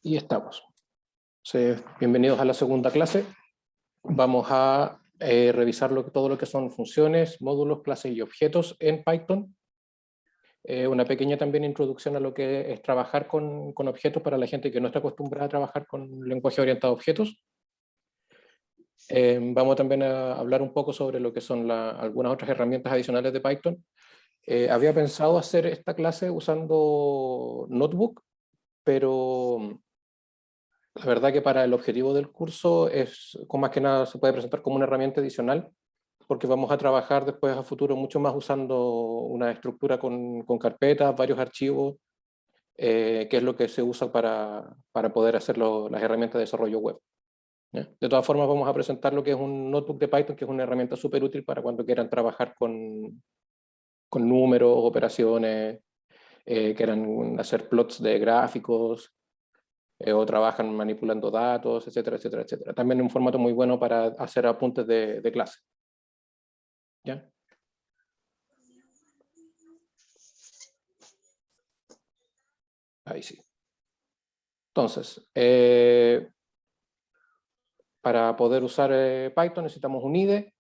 Y estamos. Bienvenidos a la segunda clase. Vamos a revisar todo lo que son funciones, módulos, clases y objetos en Python. Una pequeña también introducción a lo que es trabajar con objetos para la gente que no está acostumbrada a trabajar con lenguaje orientado a objetos. Vamos también a hablar un poco sobre lo que son algunas otras herramientas adicionales de Python. Había pensado hacer esta clase usando Notebook, pero la verdad que para el objetivo del curso con más que nada se puede presentar como una herramienta adicional, porque vamos a trabajar después a futuro mucho más usando una estructura con carpetas, varios archivos, que es lo que se usa para poder hacer las herramientas de desarrollo web. ¿Ya? De todas formas vamos a presentar lo que es un notebook de Python, que es una herramienta súper útil para cuando quieran trabajar con números, operaciones, quieran hacer plots de gráficos, o trabajan manipulando datos, etcétera, etcétera, etcétera. También un formato muy bueno para hacer apuntes de clase. ¿Ya? Ahí sí. Entonces, para poder usar Python necesitamos un IDE.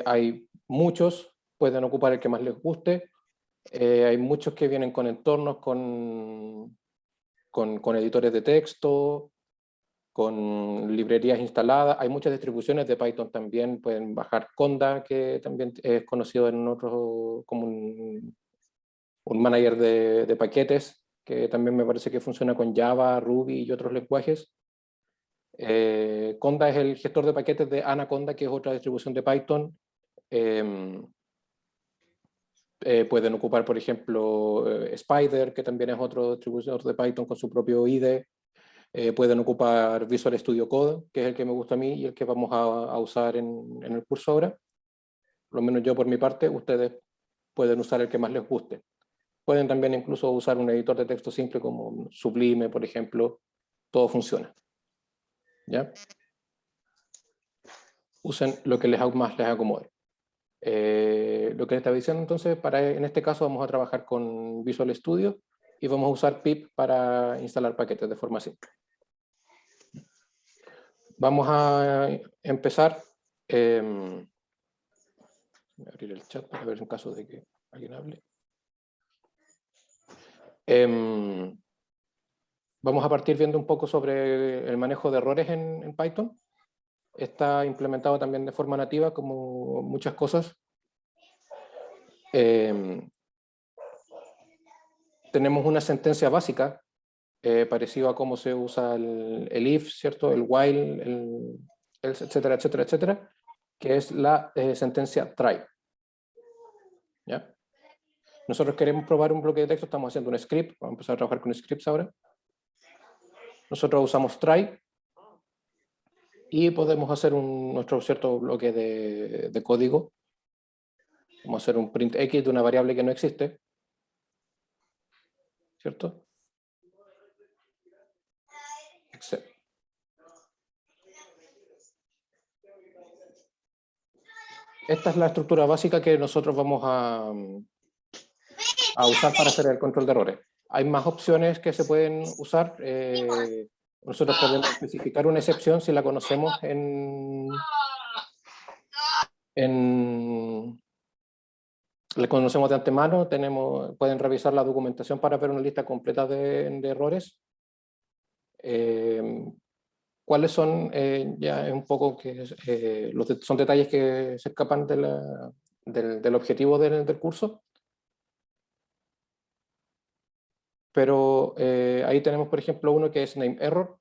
Hay muchos, pueden ocupar el que más les guste. Hay muchos que vienen con entornos, con editores de texto, con librerías instaladas. Hay muchas distribuciones de Python también. Pueden bajar Conda, que también es conocido en otros como un manager de paquetes, que también me parece que funciona con Java, Ruby y otros lenguajes. Conda es el gestor de paquetes de Anaconda, que es otra distribución de Python. Pueden ocupar, por ejemplo, Spider, que también es otro distribuidor de Python con su propio IDE. Pueden ocupar Visual Studio Code, que es el que me gusta a mí y el que vamos a usar en el curso ahora. Por lo menos yo por mi parte, ustedes pueden usar el que más les guste. Pueden también incluso usar un editor de texto simple como Sublime, por ejemplo. Todo funciona. ¿Ya? Usen lo que más les acomode. Lo que les estaba diciendo entonces, en este caso vamos a trabajar con Visual Studio y vamos a usar pip para instalar paquetes de forma simple. Vamos a empezar. Voy a abrir el chat para ver en caso de que alguien hable. Vamos a partir viendo un poco sobre el manejo de errores en Python. Está implementado también de forma nativa, como muchas cosas. Tenemos una sentencia básica, parecido a cómo se usa el if, ¿cierto? El while, el else, etcétera, etcétera, etcétera, que es la sentencia try. ¿Ya? Nosotros queremos probar un bloque de texto, estamos haciendo un script, vamos a empezar a trabajar con scripts ahora. Nosotros usamos try y podemos hacer nuestro cierto bloque de código. Vamos a hacer un print x de una variable que no existe, ¿cierto? Except. Esta es la estructura básica que nosotros vamos a usar para hacer el control de errores. Hay más opciones que se pueden usar. Nosotros podemos especificar una excepción si la conocemos la conocemos de antemano. Pueden revisar la documentación para ver una lista completa de errores. ¿Cuáles son? Ya es un poco que son detalles que se escapan del objetivo del curso. Pero ahí tenemos, por ejemplo, uno que es name error,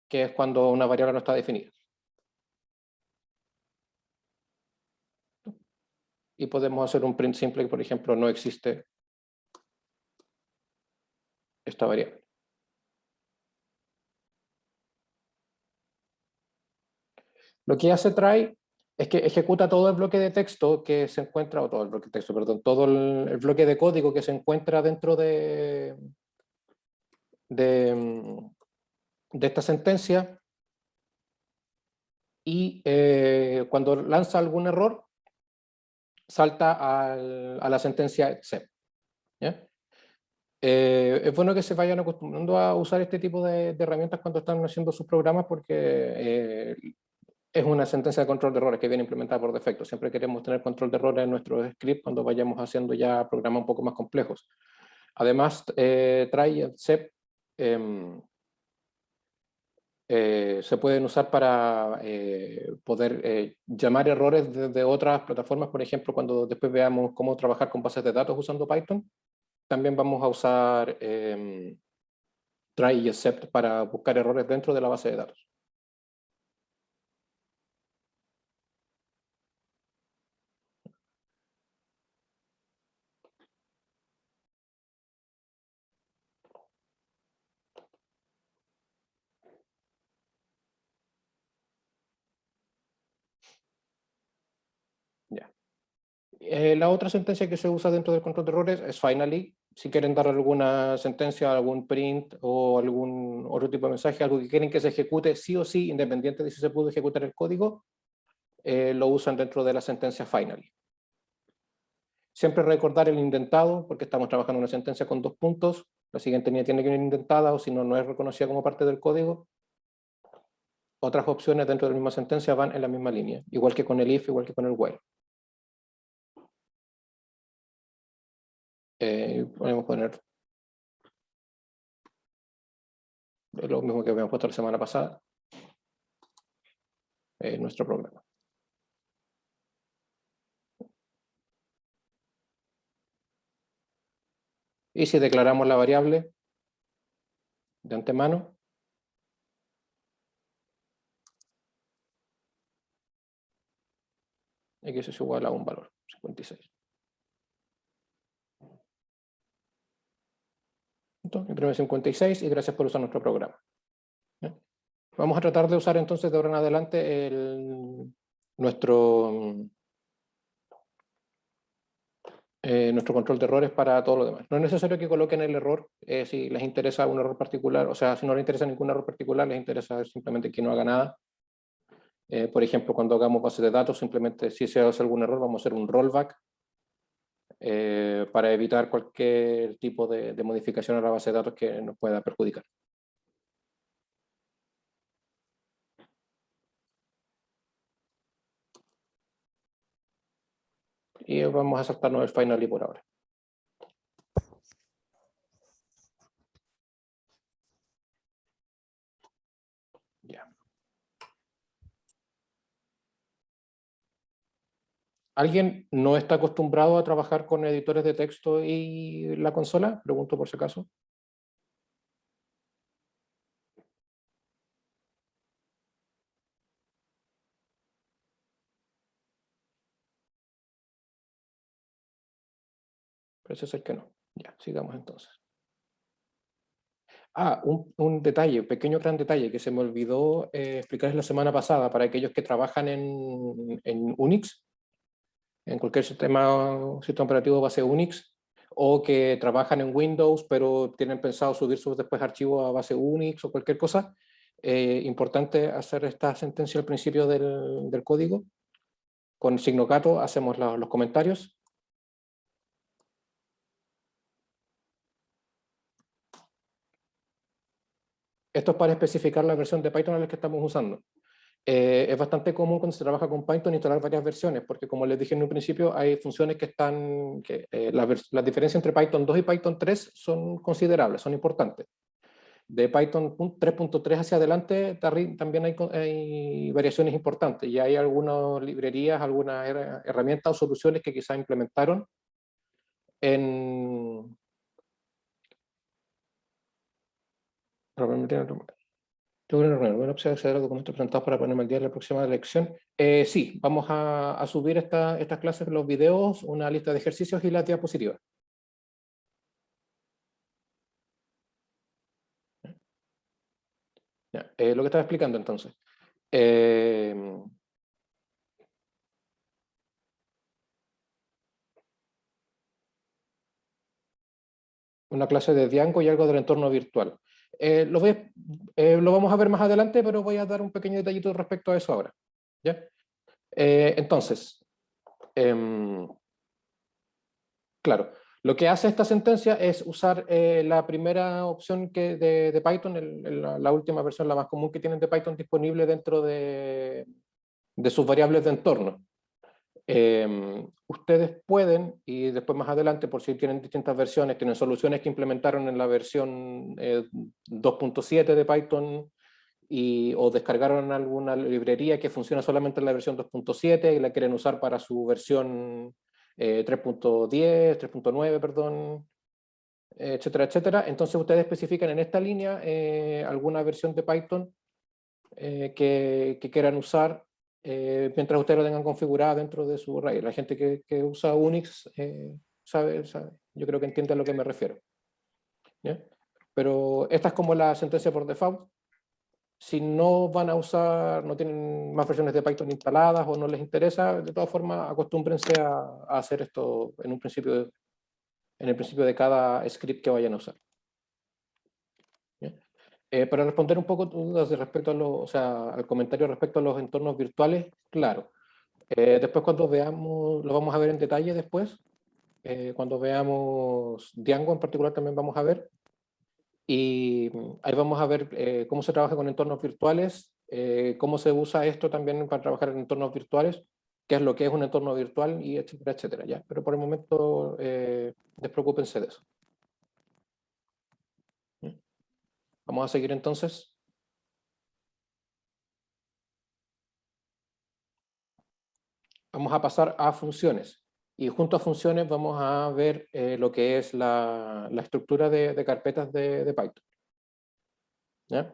que es cuando una variable no está definida. Y podemos hacer un print simple que, por ejemplo, no existe esta variable. Lo que hace try es que ejecuta todo el bloque de texto que se encuentra, o todo el bloque de texto, perdón, todo el bloque de código que se encuentra dentro de esta sentencia, y cuando lanza algún error, salta a la sentencia except. ¿Ya? Es bueno que se vayan acostumbrando a usar este tipo de herramientas cuando están haciendo sus programas porque es una sentencia de control de errores que viene implementada por defecto. Siempre queremos tener control de errores en nuestro script cuando vayamos haciendo ya programas un poco más complejos. Además, try y except se pueden usar para poder llamar errores desde otras plataformas. Por ejemplo, cuando después veamos cómo trabajar con bases de datos usando Python, también vamos a usar try y except para buscar errores dentro de la base de datos. Ya. La otra sentencia que se usa dentro del control de errores es finally. Si quieren dar alguna sentencia, algún print o algún otro tipo de mensaje, algo que quieren que se ejecute sí o sí, independiente de si se pudo ejecutar el código, lo usan dentro de la sentencia finally. Siempre recordar el indentado, porque estamos trabajando en una sentencia con 2 puntos. La siguiente línea tiene que ir indentada, o si no, no es reconocida como parte del código. Otras opciones dentro de la misma sentencia van en la misma línea, igual que con el if, igual que con el while. Podemos poner lo mismo que habíamos puesto la semana pasada en nuestro programa. Y si declaramos la variable de antemano, x es igual a un valor, 56. Entonces, imprime 56 y gracias por usar nuestro programa. ¿Ya? Vamos a tratar de usar entonces de ahora en adelante nuestro control de errores para todo lo demás. No es necesario que coloquen el error si les interesa un error particular, o sea, si no les interesa ningún error particular, les interesa simplemente que no haga nada. Por ejemplo, cuando hagamos bases de datos, simplemente si se hace algún error, vamos a hacer un rollback para evitar cualquier tipo de modificación a la base de datos que nos pueda perjudicar. Y vamos a saltarnos el finally por ahora. Ya. ¿Alguien no está acostumbrado a trabajar con editores de texto y la consola? Pregunto por si acaso. Parece ser que no. Ya, sigamos entonces. Un detalle, pequeño gran detalle que se me olvidó explicarles la semana pasada para aquellos que trabajan en Unix, en cualquier sistema operativo base Unix, o que trabajan en Windows pero tienen pensado subir sus después archivos a base Unix o cualquier cosa. Importante hacer esta sentencia al principio del código. Con signo gato hacemos los comentarios. Esto es para especificar la versión de Python a la que estamos usando. Es bastante común cuando se trabaja con Python instalar varias versiones, porque como les dije en un principio, hay funciones que están, la diferencia entre Python 2 y Python 3 son considerables, son importantes. De Python 3.3 hacia adelante también hay variaciones importantes y hay algunas librerías, algunas herramientas o soluciones que quizás implementaron en... Tengo una reunión, voy a acceder a los documentos presentados para ponerme al día de la próxima lección. Sí, vamos a subir estas clases, los videos, una lista de ejercicios y las diapositivas. Ya, lo que estaba explicando entonces. Una clase de Django y algo del entorno virtual. Lo vamos a ver más adelante, pero voy a dar un pequeño detallito respecto a eso ahora. ¿Ya? Entonces, claro, Lo que hace esta sentencia es usar la primera opción de Python, la última versión, la más común que tienen de Python disponible dentro de sus variables de entorno. Ustedes pueden, y después más adelante, por si tienen distintas versiones, tienen soluciones que implementaron en la versión 2.7 de Python, o descargaron alguna librería que funciona solamente en la versión 2.7 y la quieren usar para su versión 3.10, 3.9, perdón, etcétera, etcétera. Entonces ustedes especifican en esta línea alguna versión de Python que quieran usar mientras ustedes lo tengan configurada dentro de su array. La gente que usa Unix sabe, yo creo que entiende a lo que me refiero. ¿Ya? Pero esta es como la sentencia por default. Si no van a usar, no tienen más versiones de Python instaladas o no les interesa, de todas formas acostúmbrense a hacer esto en el principio de cada script que vayan a usar. Para responder un poco dudas respecto al comentario respecto a los entornos virtuales, claro. Después cuando veamos, lo vamos a ver en detalle después, cuando veamos Django en particular también vamos a ver, y ahí vamos a ver cómo se trabaja con entornos virtuales, cómo se usa esto también para trabajar en entornos virtuales, qué es lo que es un entorno virtual, y etcétera, etcétera. ¿Ya? Pero por el momento despreocúpense de eso. Vamos a seguir entonces. Vamos a pasar a funciones. Y junto a funciones vamos a ver lo que es la estructura de carpetas de Python. ¿Ya?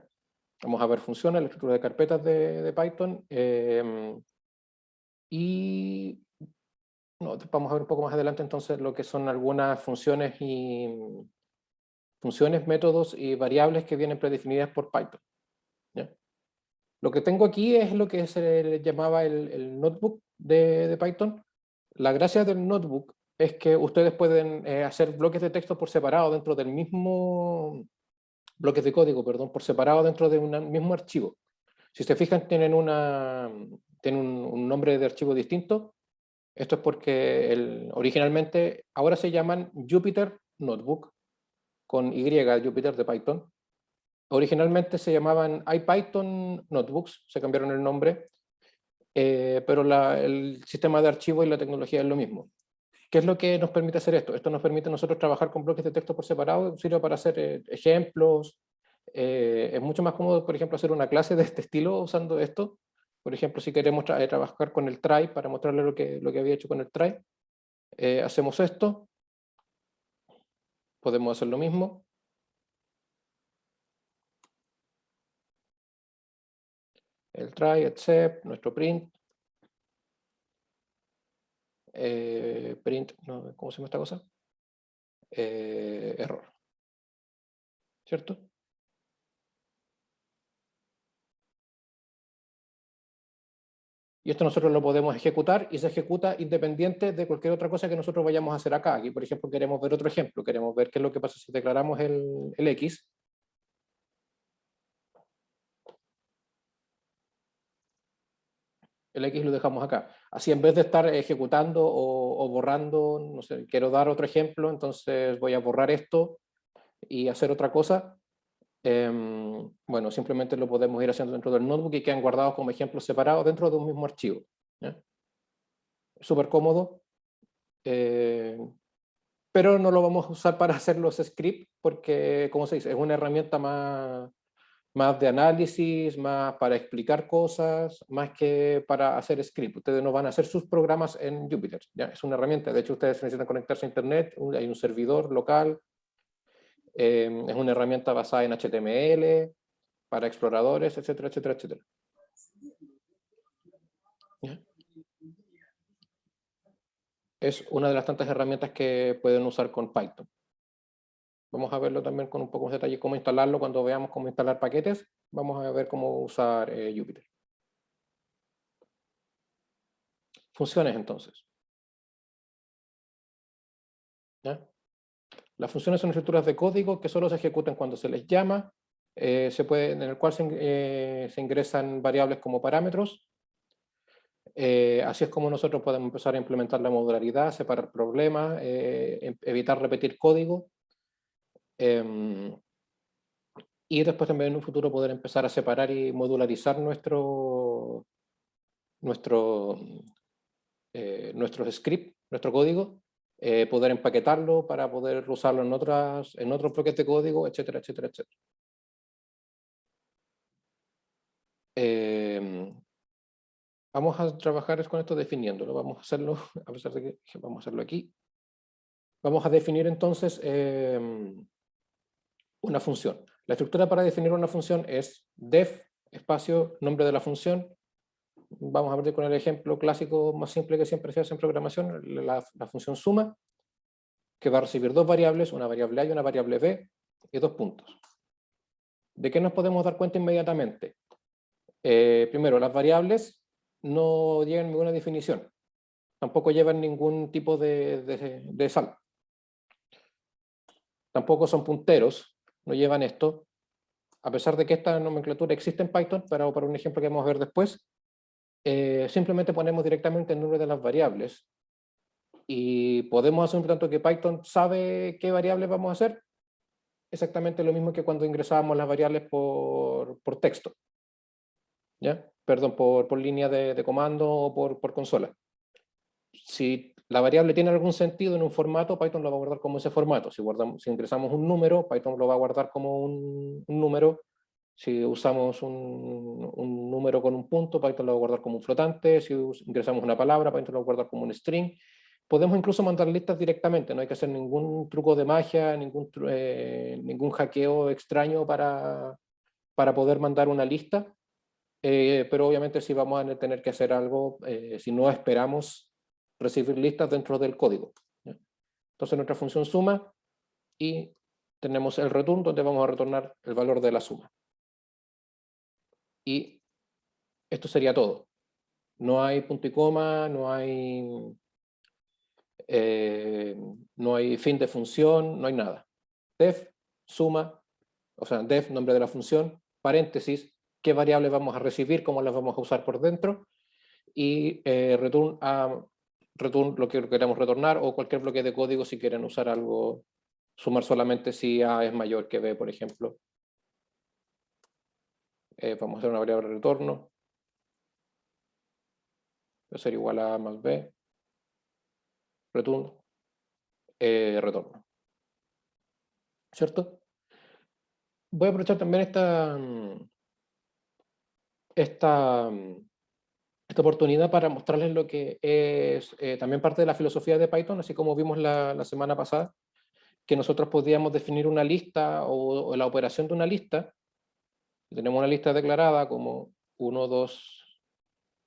Vamos a ver funciones, la estructura de carpetas de Python. Y no, vamos a ver un poco más adelante entonces lo que son algunas funciones, métodos y variables que vienen predefinidas por Python. ¿Ya? Lo que tengo aquí es lo que se le llamaba el notebook de Python. La gracia del notebook es que ustedes pueden hacer bloques de texto por separado dentro del mismo, bloques de código, perdón, por separado dentro de un mismo archivo. Si se fijan, tienen un nombre de archivo distinto. Esto es porque originalmente, ahora se llaman Jupyter Notebook, con Y, Jupyter de Python. Originalmente se llamaban IPython Notebooks, se cambiaron el nombre, pero el sistema de archivo y la tecnología es lo mismo. ¿Qué es lo que nos permite hacer esto? Esto nos permite a nosotros trabajar con bloques de texto por separado, sirve para hacer ejemplos. Es mucho más cómodo, por ejemplo, hacer una clase de este estilo usando esto. Por ejemplo, si queremos trabajar con el try, para mostrarle lo que había hecho con el try, hacemos esto. Podemos hacer lo mismo. El try, except, nuestro print. Print, no, ¿cómo se llama esta cosa? Error. ¿Cierto? Y esto nosotros lo podemos ejecutar y se ejecuta independiente de cualquier otra cosa que nosotros vayamos a hacer acá. Aquí, por ejemplo, queremos ver otro ejemplo. Queremos ver qué es lo que pasa si declaramos el X. El X lo dejamos acá. Así, en vez de estar ejecutando o borrando, no sé, quiero dar otro ejemplo, entonces voy a borrar esto y hacer otra cosa. Bueno, simplemente lo podemos ir haciendo dentro del notebook y quedan guardados como ejemplos separados dentro de un mismo archivo. Súper cómodo. Pero no lo vamos a usar para hacer los scripts porque, como se dice, es una herramienta más de análisis, más para explicar cosas, más que para hacer script. Ustedes no van a hacer sus programas en Jupyter, ¿ya? Es una herramienta. De hecho, ustedes necesitan conectarse a internet, hay un servidor local, es una herramienta basada en HTML, para exploradores, etcétera, etcétera, etcétera. ¿Ya? Es una de las tantas herramientas que pueden usar con Python. Vamos a verlo también con un poco más de detalle, cómo instalarlo cuando veamos cómo instalar paquetes. Vamos a ver cómo usar Jupyter. Funciones, entonces. ¿Ya? Las funciones son estructuras de código que solo se ejecutan cuando se les llama, en el cual se ingresan variables como parámetros. Así es como nosotros podemos empezar a implementar la modularidad, separar problemas, evitar repetir código. Y después también en un futuro poder empezar a separar y modularizar nuestro nuestros scripts, nuestro código, poder empaquetarlo para poder usarlo en otros bloques de código, etcétera, etcétera, etcétera. Vamos a trabajar con esto definiéndolo, vamos a hacerlo, a pesar de que vamos a hacerlo aquí. Vamos a definir entonces una función. La estructura para definir una función es def, espacio, nombre de la función. Vamos a ver con el ejemplo clásico más simple que siempre se hace en programación, la función suma, que va a recibir dos variables, una variable a y una variable b, y dos puntos. ¿De qué nos podemos dar cuenta inmediatamente? Primero, las variables no llevan ninguna definición, tampoco llevan ningún tipo de sal. Tampoco son punteros, no llevan esto, a pesar de que esta nomenclatura existe en Python, pero para un ejemplo que vamos a ver después, simplemente ponemos directamente el número de las variables y podemos asumir tanto que Python sabe qué variables vamos a hacer, exactamente lo mismo que cuando ingresábamos las variables por texto, ¿ya? Perdón, por línea de comando o por consola. Si la variable tiene algún sentido en un formato, Python lo va a guardar como ese formato. Si ingresamos un número, Python lo va a guardar como un número. Si usamos un número con un punto, Python lo va a guardar como un flotante. Si ingresamos una palabra, Python lo va a guardar como un string. Podemos incluso mandar listas directamente, no hay que hacer ningún truco de magia, ningún hackeo extraño para poder mandar una lista. Pero obviamente sí vamos a tener que hacer algo si no esperamos recibir listas dentro del código, ¿ya? Entonces nuestra función suma y tenemos el return donde vamos a retornar el valor de la suma. Y esto sería todo. No hay punto y coma, no hay fin de función, no hay nada. Def, suma, o sea, def, nombre de la función, paréntesis, qué variable vamos a recibir, cómo las vamos a usar por dentro, y return lo que queremos retornar, o cualquier bloque de código si quieren usar algo, sumar solamente si A es mayor que B, por ejemplo. Vamos a hacer una variable de retorno, va a ser igual a A más B, return, retorno. ¿Cierto? Voy a aprovechar también esta oportunidad para mostrarles lo que es también parte de la filosofía de Python, así como vimos la semana pasada, que nosotros podíamos definir una lista o la operación de una lista. Tenemos una lista declarada como 1, 2,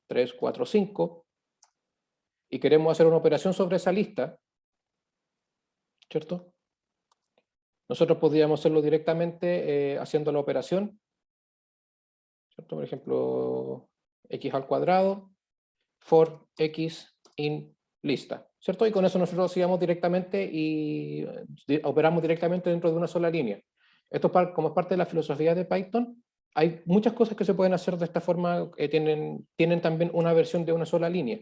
3, 4, 5, y queremos hacer una operación sobre esa lista, ¿cierto? Nosotros podríamos hacerlo directamente haciendo la operación, ¿cierto? Por ejemplo, x al cuadrado, for x in lista, ¿cierto? Y con eso nosotros íbamos directamente y operamos directamente dentro de una sola línea. Esto como es parte de la filosofía de Python. Hay muchas cosas que se pueden hacer de esta forma, tienen también una versión de una sola línea.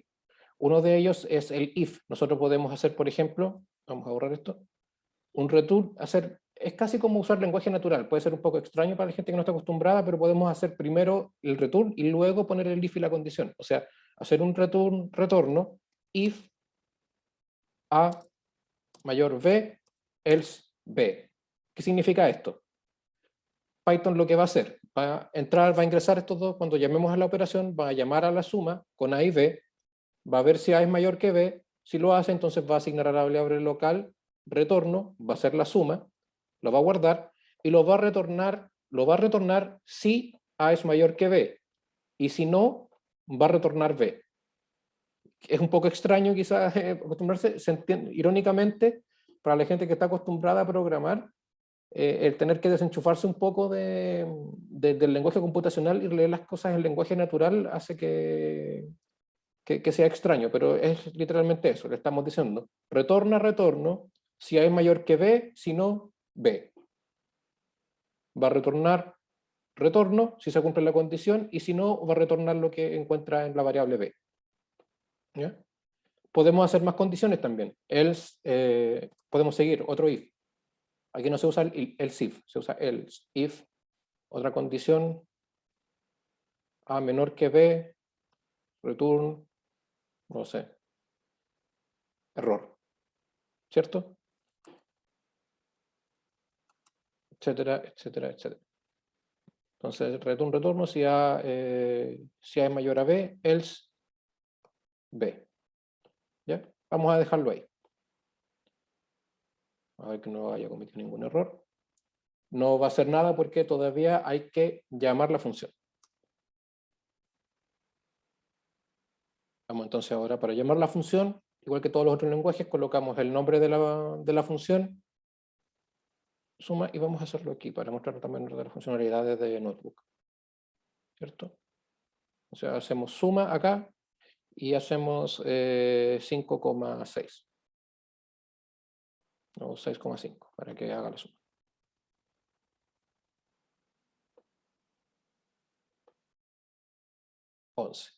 Uno de ellos es el if. Nosotros podemos hacer, por ejemplo, vamos a borrar esto, un return, es casi como usar lenguaje natural. Puede ser un poco extraño para la gente que no está acostumbrada, pero podemos hacer primero el return y luego poner el if y la condición. O sea, hacer un retorno if a mayor b, else b. ¿Qué significa esto? Python lo que va a hacer, va a ingresar estos dos, cuando llamemos a la operación, va a llamar a la suma con a y b, va a ver si a es mayor que b, si lo hace, entonces va a asignar a la variable local retorno, va a ser la suma, lo va a guardar y lo va a retornar si a es mayor que b, y si no, va a retornar b. Es un poco extraño quizás acostumbrarse, irónicamente, para la gente que está acostumbrada a programar, el tener que desenchufarse un poco del lenguaje computacional y leer las cosas en lenguaje natural hace que sea extraño, pero es literalmente eso, le estamos diciendo, retorno, si A es mayor que B, si no, B. Va a retornar retorno si se cumple la condición y si no, va a retornar lo que encuentra en la variable B. ¿Ya? Podemos hacer más condiciones también. Else, podemos seguir otro if. Aquí no se usa el else if, se usa else if. Otra condición, a menor que b, return, no sé, error, ¿cierto? Etcétera, etcétera, etcétera. Entonces, retorno si A, si A es mayor a B, else B. ¿Ya? Vamos a dejarlo ahí. A ver que no haya cometido ningún error. No va a hacer nada porque todavía hay que llamar la función. Vamos entonces ahora para llamar la función, igual que todos los otros lenguajes, colocamos el nombre de la función, suma, y vamos a hacerlo aquí para mostrar también de las funcionalidades de Notebook. ¿Cierto? O sea, hacemos suma acá y hacemos 5,6 o 6,5 para que haga la suma. 11.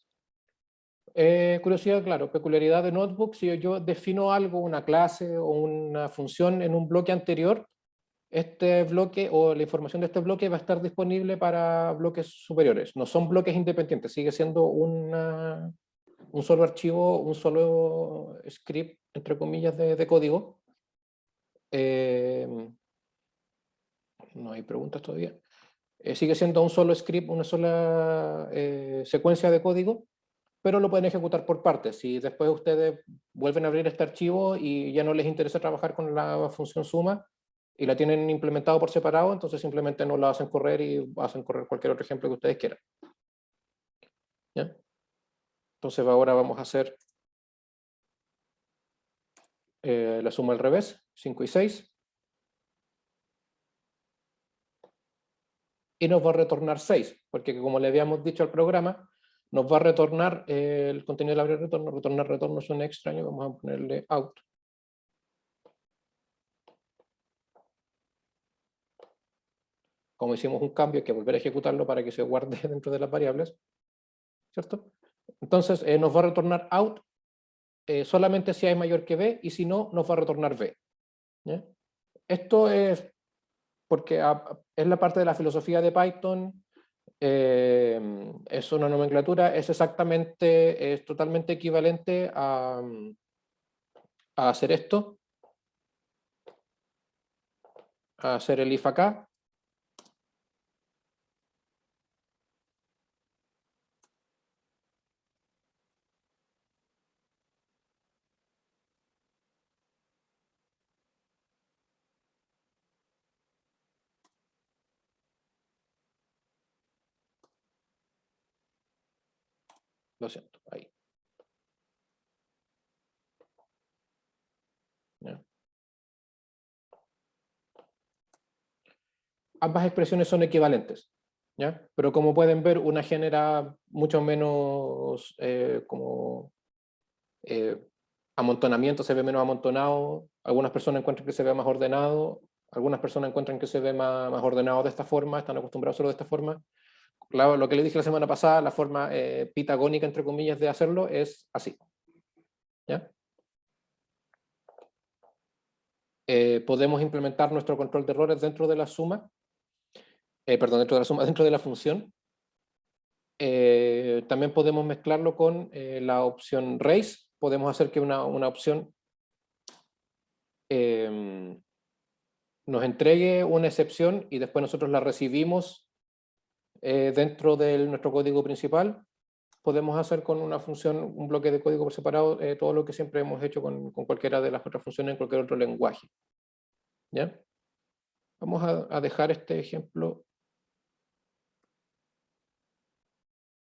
Curiosidad, claro, peculiaridad de Notebook, si yo defino algo, una clase o una función en un bloque anterior, este bloque o la información de este bloque va a estar disponible para bloques superiores. No son bloques independientes, sigue siendo un solo archivo, un solo script, entre comillas, de código. No hay preguntas todavía. Sigue siendo un solo script, una sola secuencia de código, pero lo pueden ejecutar por partes. Si después ustedes vuelven a abrir este archivo y ya no les interesa trabajar con la función suma y la tienen implementado por separado, entonces simplemente no la hacen correr y hacen correr cualquier otro ejemplo que ustedes quieran. ¿Ya? Entonces ahora vamos a hacer la suma al revés, 5 y 6, y nos va a retornar 6, porque como le habíamos dicho al programa, nos va a retornar el contenido de la variable retorno. Retornar retorno suena extraño, vamos a ponerle out. Como hicimos un cambio, hay que volver a ejecutarlo para que se guarde dentro de las variables, ¿cierto? Entonces nos va a retornar out solamente si A es mayor que B, y si no, nos va a retornar B. ¿Ya? Esto es porque es la parte de la filosofía de Python, es una nomenclatura, es exactamente, es totalmente equivalente a hacer esto, a hacer el if acá, lo siento, ahí. ¿Ya? Ambas expresiones son equivalentes, ¿ya? Pero como pueden ver, una genera mucho menos como amontonamiento, se ve menos amontonado, algunas personas encuentran que se ve más ordenado, algunas personas encuentran que se ve más ordenado de esta forma, están acostumbrados solo de esta forma. Claro, lo que le dije la semana pasada, la forma pitagónica, entre comillas, de hacerlo es así. ¿Ya? Podemos implementar nuestro control de errores dentro de la suma, perdón, dentro de la suma, dentro de la función. También podemos mezclarlo con la opción raise, podemos hacer que una opción nos entregue una excepción y después nosotros la recibimos dentro de nuestro código principal. Podemos hacer con una función, un bloque de código por separado, todo lo que siempre hemos hecho con cualquiera de las otras funciones en cualquier otro lenguaje. ¿Ya? Vamos a dejar este ejemplo,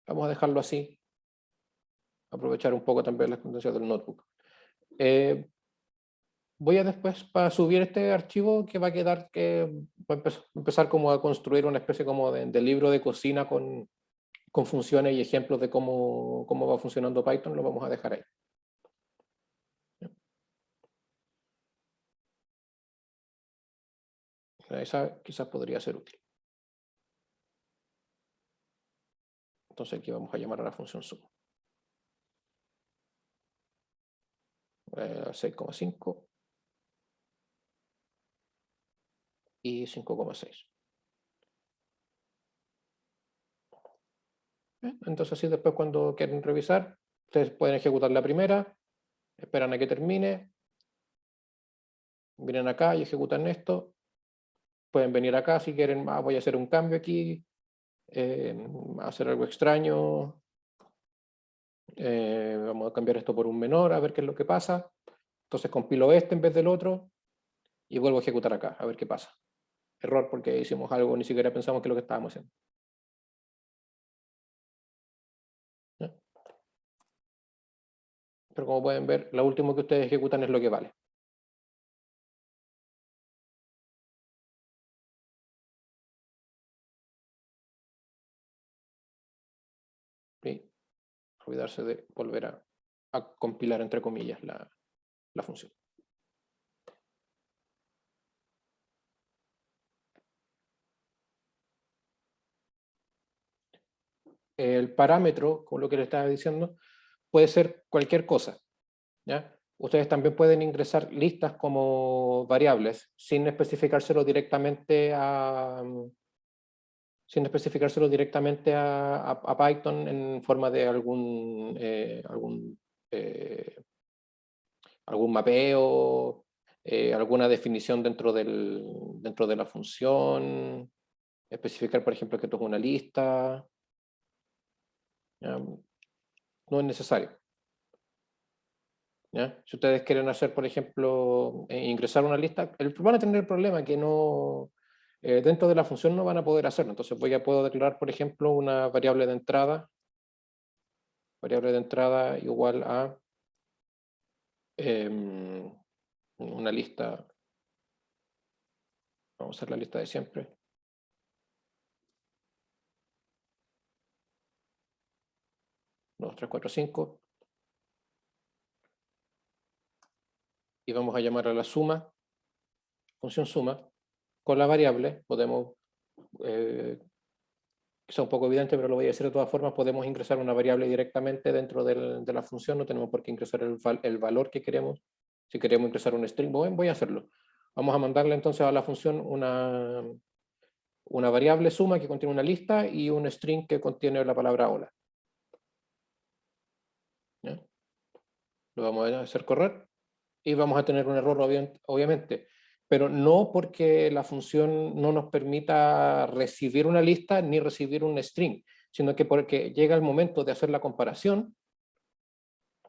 vamos a dejarlo así, aprovechar un poco también las condiciones del notebook. Voy a después para subir este archivo que va a quedar, que va a empezar como a construir una especie como de libro de cocina con funciones y ejemplos de cómo va funcionando Python, lo vamos a dejar ahí. Esa quizás podría ser útil. Entonces aquí vamos a llamar a la función sum. 6,5 y 5,6. Entonces así después cuando quieren revisar, ustedes pueden ejecutar la primera, esperan a que termine, vienen acá y ejecutan esto, pueden venir acá si quieren, voy a hacer un cambio aquí, hacer algo extraño, vamos a cambiar esto por un menor, a ver qué es lo que pasa, entonces compilo este en vez del otro y vuelvo a ejecutar acá, a ver qué pasa. Error porque hicimos algo, ni siquiera pensamos que es lo que estábamos haciendo. ¿Ya? Pero como pueden ver, lo último que ustedes ejecutan es lo que vale. Y olvidarse de volver a compilar, entre comillas, la función. El parámetro, con lo que le estaba diciendo, puede ser cualquier cosa. ¿Ya? Ustedes también pueden ingresar listas como variables sin especificárselo directamente a Python en forma de algún mapeo, alguna definición dentro de la función, especificar, por ejemplo, que esto es una lista. ¿Ya? No es necesario. ¿Ya? Si ustedes quieren hacer, por ejemplo, ingresar una lista, van a tener el problema que no, dentro de la función no van a poder hacerlo. Entonces puedo declarar, por ejemplo, una variable de entrada igual a una lista, vamos a hacer la lista de siempre. 2, 3, 4, 5. Y vamos a llamar a la suma, función suma, con la variable. Podemos, que sea un poco evidente, pero lo voy a decir de todas formas, podemos ingresar una variable directamente dentro de la función, no tenemos por qué ingresar el valor que queremos. Si queremos ingresar un string, voy a hacerlo. Vamos a mandarle entonces a la función una variable suma que contiene una lista y un string que contiene la palabra hola. ¿Ya? Lo vamos a hacer correr y vamos a tener un error obviamente, pero no porque la función no nos permita recibir una lista ni recibir un string, sino que porque llega el momento de hacer la comparación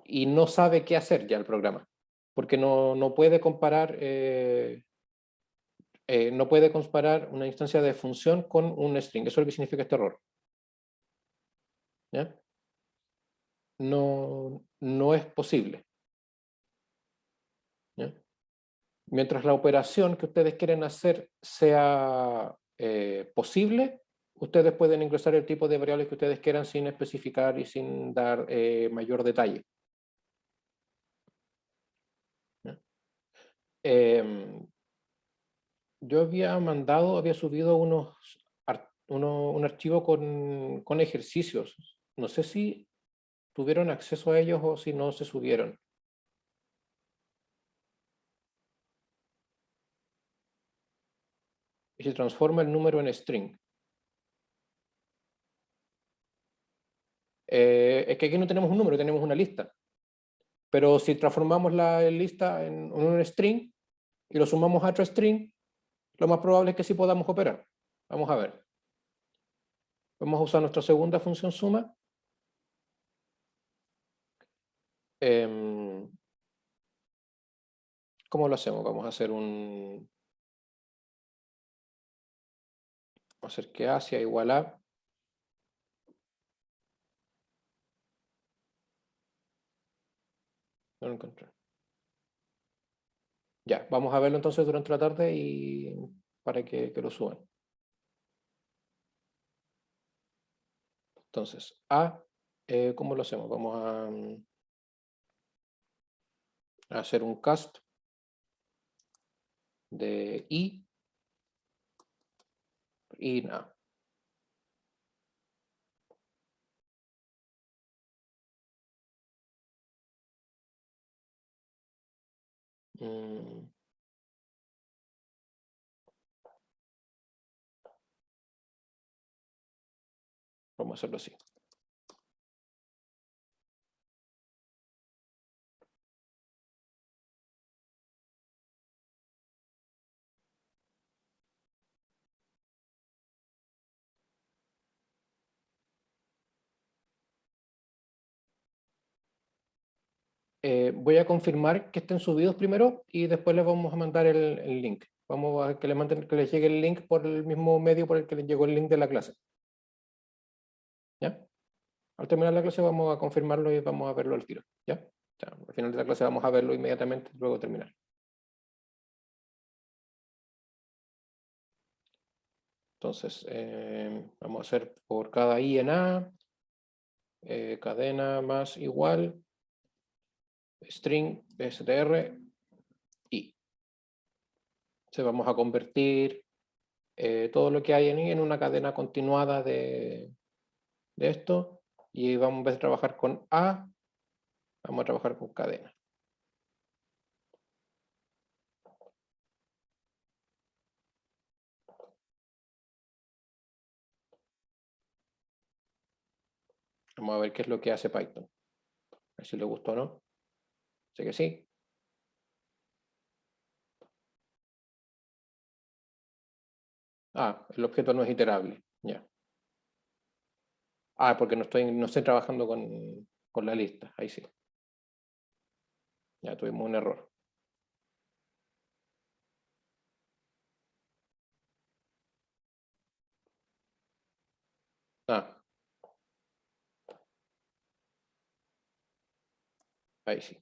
y no sabe qué hacer ya el programa, porque no puede comparar una instancia de función con un string. Eso es lo que significa este error. ¿Ya? No es posible. ¿Ya? Mientras la operación que ustedes quieren hacer sea posible, ustedes pueden ingresar el tipo de variables que ustedes quieran sin especificar y sin dar mayor detalle. ¿Ya? Yo había subido un archivo con ejercicios. No sé si tuvieron acceso a ellos o si no se subieron. Y se transforma el número en string. Es que aquí no tenemos un número, tenemos una lista. Pero si transformamos la lista en un string y lo sumamos a otro string, lo más probable es que sí podamos operar. Vamos a ver. Vamos a usar nuestra segunda función suma. ¿Cómo lo hacemos? Vamos a hacer que A sea igual a no lo encontré. Ya, vamos a verlo entonces durante la tarde y para que lo suban. Entonces, ¿cómo lo hacemos? Vamos a hacer un cast de y nada. Vamos a hacerlo así. Voy a confirmar que estén subidos primero y después les vamos a mandar el link. Vamos a que les llegue el link por el mismo medio por el que les llegó el link de la clase. ¿Ya? Al terminar la clase vamos a confirmarlo y vamos a verlo al tiro. ¿Ya? O sea, al final de la clase vamos a verlo inmediatamente luego de terminar. Entonces, vamos a hacer por cada I en A, cadena más igual, string str, I. Se vamos a convertir todo lo que hay en I en una cadena continuada de esto, y vamos, en vez de trabajar con A, vamos a trabajar con cadena. Vamos a ver qué es lo que hace Python. A ver si le gustó o no. Sé que sí. Ah, el objeto no es iterable. Ya. Ah, porque no estoy trabajando con la lista. Ahí sí. Ya tuvimos un error. Ah, ahí sí.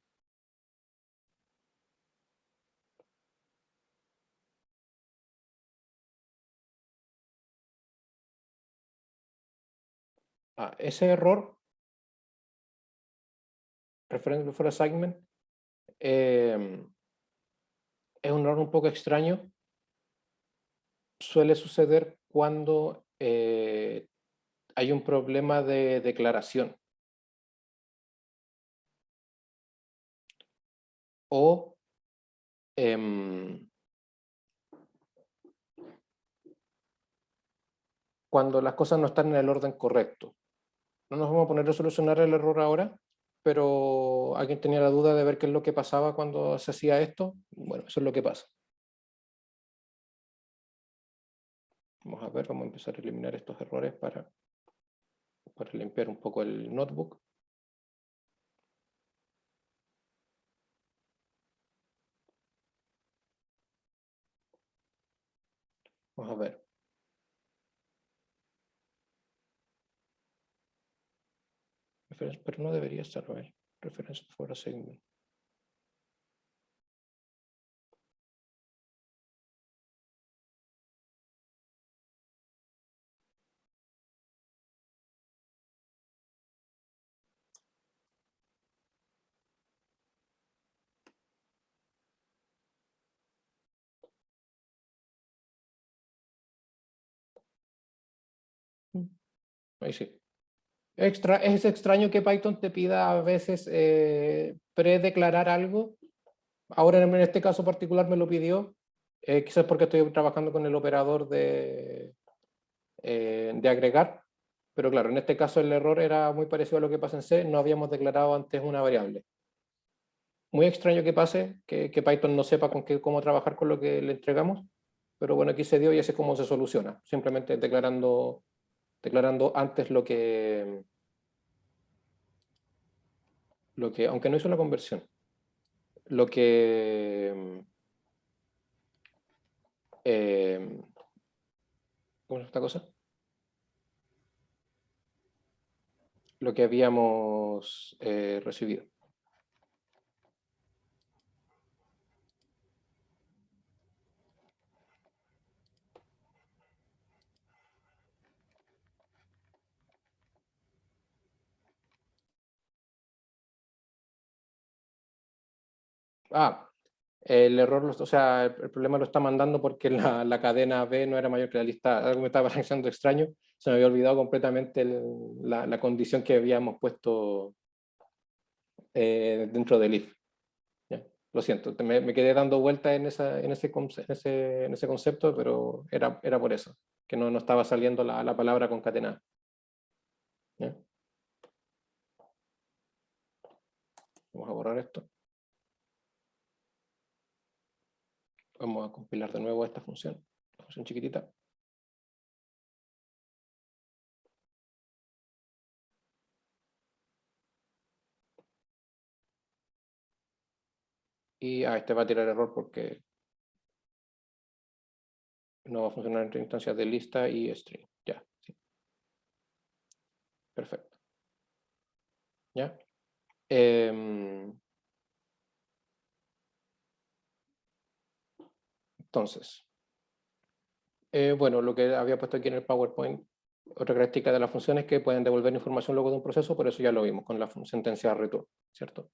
Ah, ese error, reference before assignment, es un error un poco extraño. Suele suceder cuando hay un problema de declaración. O cuando las cosas no están en el orden correcto. No nos vamos a poner a solucionar el error ahora, pero alguien tenía la duda de ver qué es lo que pasaba cuando se hacía esto. Bueno, eso es lo que pasa. Vamos a ver, vamos a empezar a eliminar estos errores para limpiar un poco el notebook. Vamos a ver. Pero no debería estar ahí. Reference for assignment. Ahí sí. Es extraño que Python te pida a veces predeclarar algo. Ahora en este caso particular me lo pidió. Quizás porque estoy trabajando con el operador de agregar. Pero claro, en este caso el error era muy parecido a lo que pasa en C. No habíamos declarado antes una variable. Muy extraño que pase, que Python no sepa cómo trabajar con lo que le entregamos. Pero bueno, aquí se dio y así es como se soluciona. Simplemente declarando antes aunque no hizo la conversión, lo que, ¿cómo es esta cosa? Lo que habíamos recibido. Ah, el error, o sea, el problema lo está mandando porque la cadena B no era mayor que la lista. Algo me estaba pareciendo extraño. Se me había olvidado completamente la condición que habíamos puesto dentro del if. ¿Ya? Lo siento, me quedé dando vueltas en ese concepto, pero era por eso, que no estaba saliendo la palabra concatenada. ¿Ya? Vamos a borrar esto. Vamos a compilar de nuevo esta función, la función chiquitita. Y este va a tirar error porque no va a funcionar entre instancias de lista y string. Ya, sí. Perfecto. ¿Ya? Entonces, bueno, lo que había puesto aquí en el PowerPoint, otra característica de las funciones es que pueden devolver información luego de un proceso, por eso ya lo vimos con la sentencia return, ¿cierto?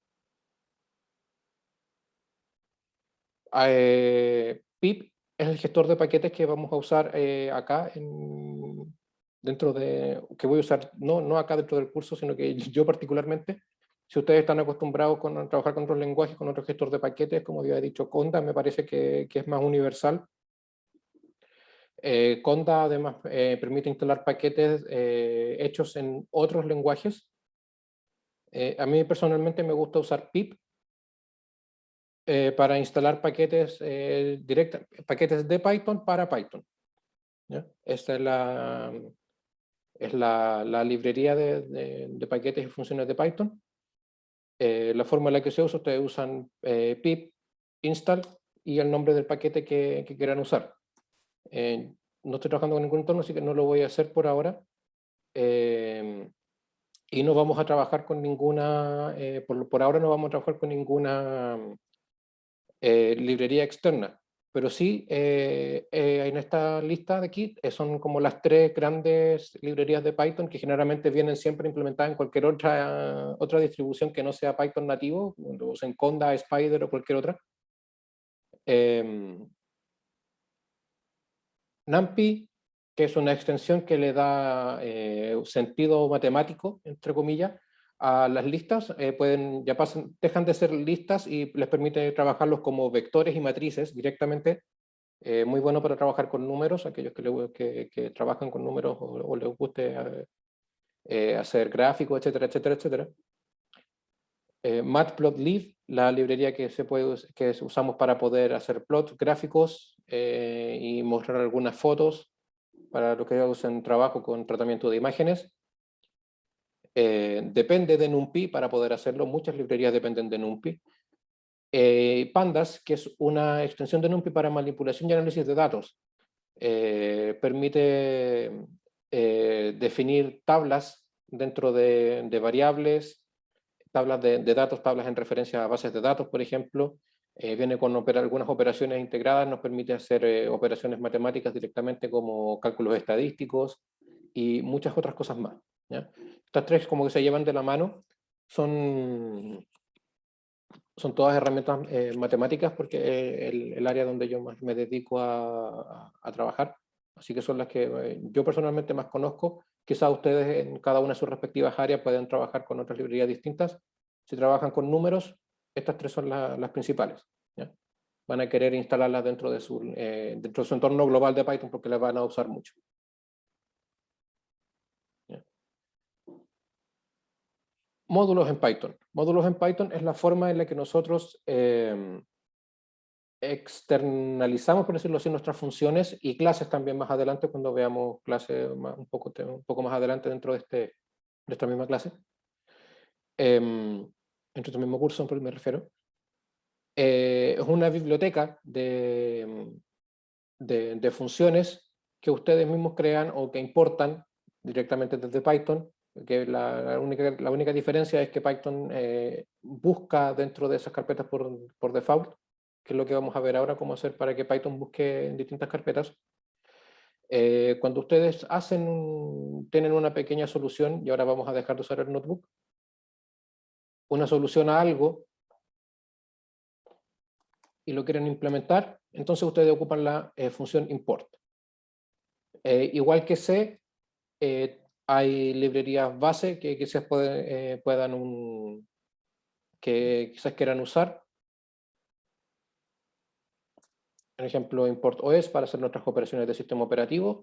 pip es el gestor de paquetes que vamos a usar acá dentro de, que voy a usar, no acá dentro del curso, sino que yo particularmente. Si ustedes están acostumbrados a trabajar con otros lenguajes, con otro gestor de paquetes, como había dicho Conda, me parece que es más universal. Conda además permite instalar paquetes hechos en otros lenguajes. A mí personalmente me gusta usar pip para instalar paquetes paquetes de Python para Python. ¿Ya? Esta es la librería de paquetes y funciones de Python. La forma en la que se usa, ustedes usan pip install y el nombre del paquete que quieran usar. No estoy trabajando con ningún entorno, así que no lo voy a hacer por ahora. Y no vamos a trabajar con ninguna, por ahora no vamos a trabajar con ninguna librería externa. Pero sí, en esta lista de aquí son como las 3 grandes librerías de Python que generalmente vienen siempre implementadas en cualquier otra distribución que no sea Python nativo, en Conda, Spider o cualquier otra. NumPy, que es una extensión que le da sentido matemático, entre comillas, a las listas, dejan de ser listas y les permite trabajarlos como vectores y matrices directamente. Muy bueno para trabajar con números, aquellos que trabajan con números o les guste hacer gráficos, etcétera, etcétera, etcétera. Matplotlib, la librería que usamos para poder hacer plots gráficos y mostrar algunas fotos para los que usen trabajo con tratamiento de imágenes. Depende de NumPy para poder hacerlo, muchas librerías dependen de NumPy. Pandas, que es una extensión de NumPy para manipulación y análisis de datos. Permite definir tablas dentro de variables, tablas de datos, tablas en referencia a bases de datos, por ejemplo. Viene con algunas operaciones integradas, nos permite hacer operaciones matemáticas directamente como cálculos estadísticos y muchas otras cosas más. ¿Ya? Estas 3 como que se llevan de la mano, son todas herramientas matemáticas porque el área donde yo más me dedico a trabajar. Así que son las que yo personalmente más conozco. Quizás ustedes en cada una de sus respectivas áreas pueden trabajar con otras librerías distintas. Si trabajan con números, estas 3 son las principales. ¿Ya? Van a querer instalarlas dentro de su entorno global de Python porque las van a usar mucho. ¿Ya? Módulos en Python. Módulos en Python es la forma en la que nosotros externalizamos, por decirlo así, nuestras funciones y clases también más adelante, cuando veamos clases un poco más adelante dentro de esta misma clase. Dentro de este mismo curso, me refiero. Es una biblioteca de funciones que ustedes mismos crean o que importan directamente desde Python, que la única diferencia es que Python busca dentro de esas carpetas por default, que es lo que vamos a ver ahora, cómo hacer para que Python busque en distintas carpetas. Cuando ustedes tienen una pequeña solución, y ahora vamos a dejar de usar el notebook, una solución a algo, y lo quieren implementar, entonces ustedes ocupan la función import. Igual que C, hay librerías base que quizás que quizás quieran usar. Por ejemplo, import OS para hacer nuestras operaciones de sistema operativo.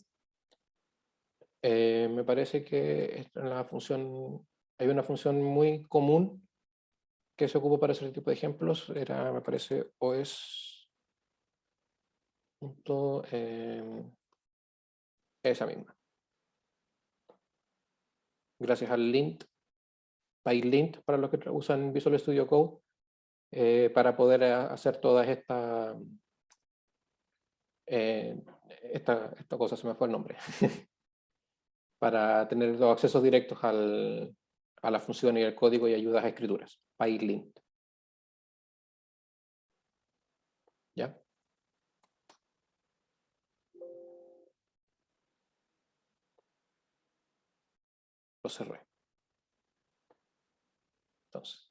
Me parece que en la función, hay una función muy común que se ocupa para ese tipo de ejemplos. Me parece, OS. Esa misma. Gracias al lint, PyLint, para los que usan Visual Studio Code, para poder hacer todas esta cosa, se me fue el nombre, para tener los accesos directos a la función y al código y ayudas a escrituras. PyLint. ¿Ya? Lo cerré. Entonces,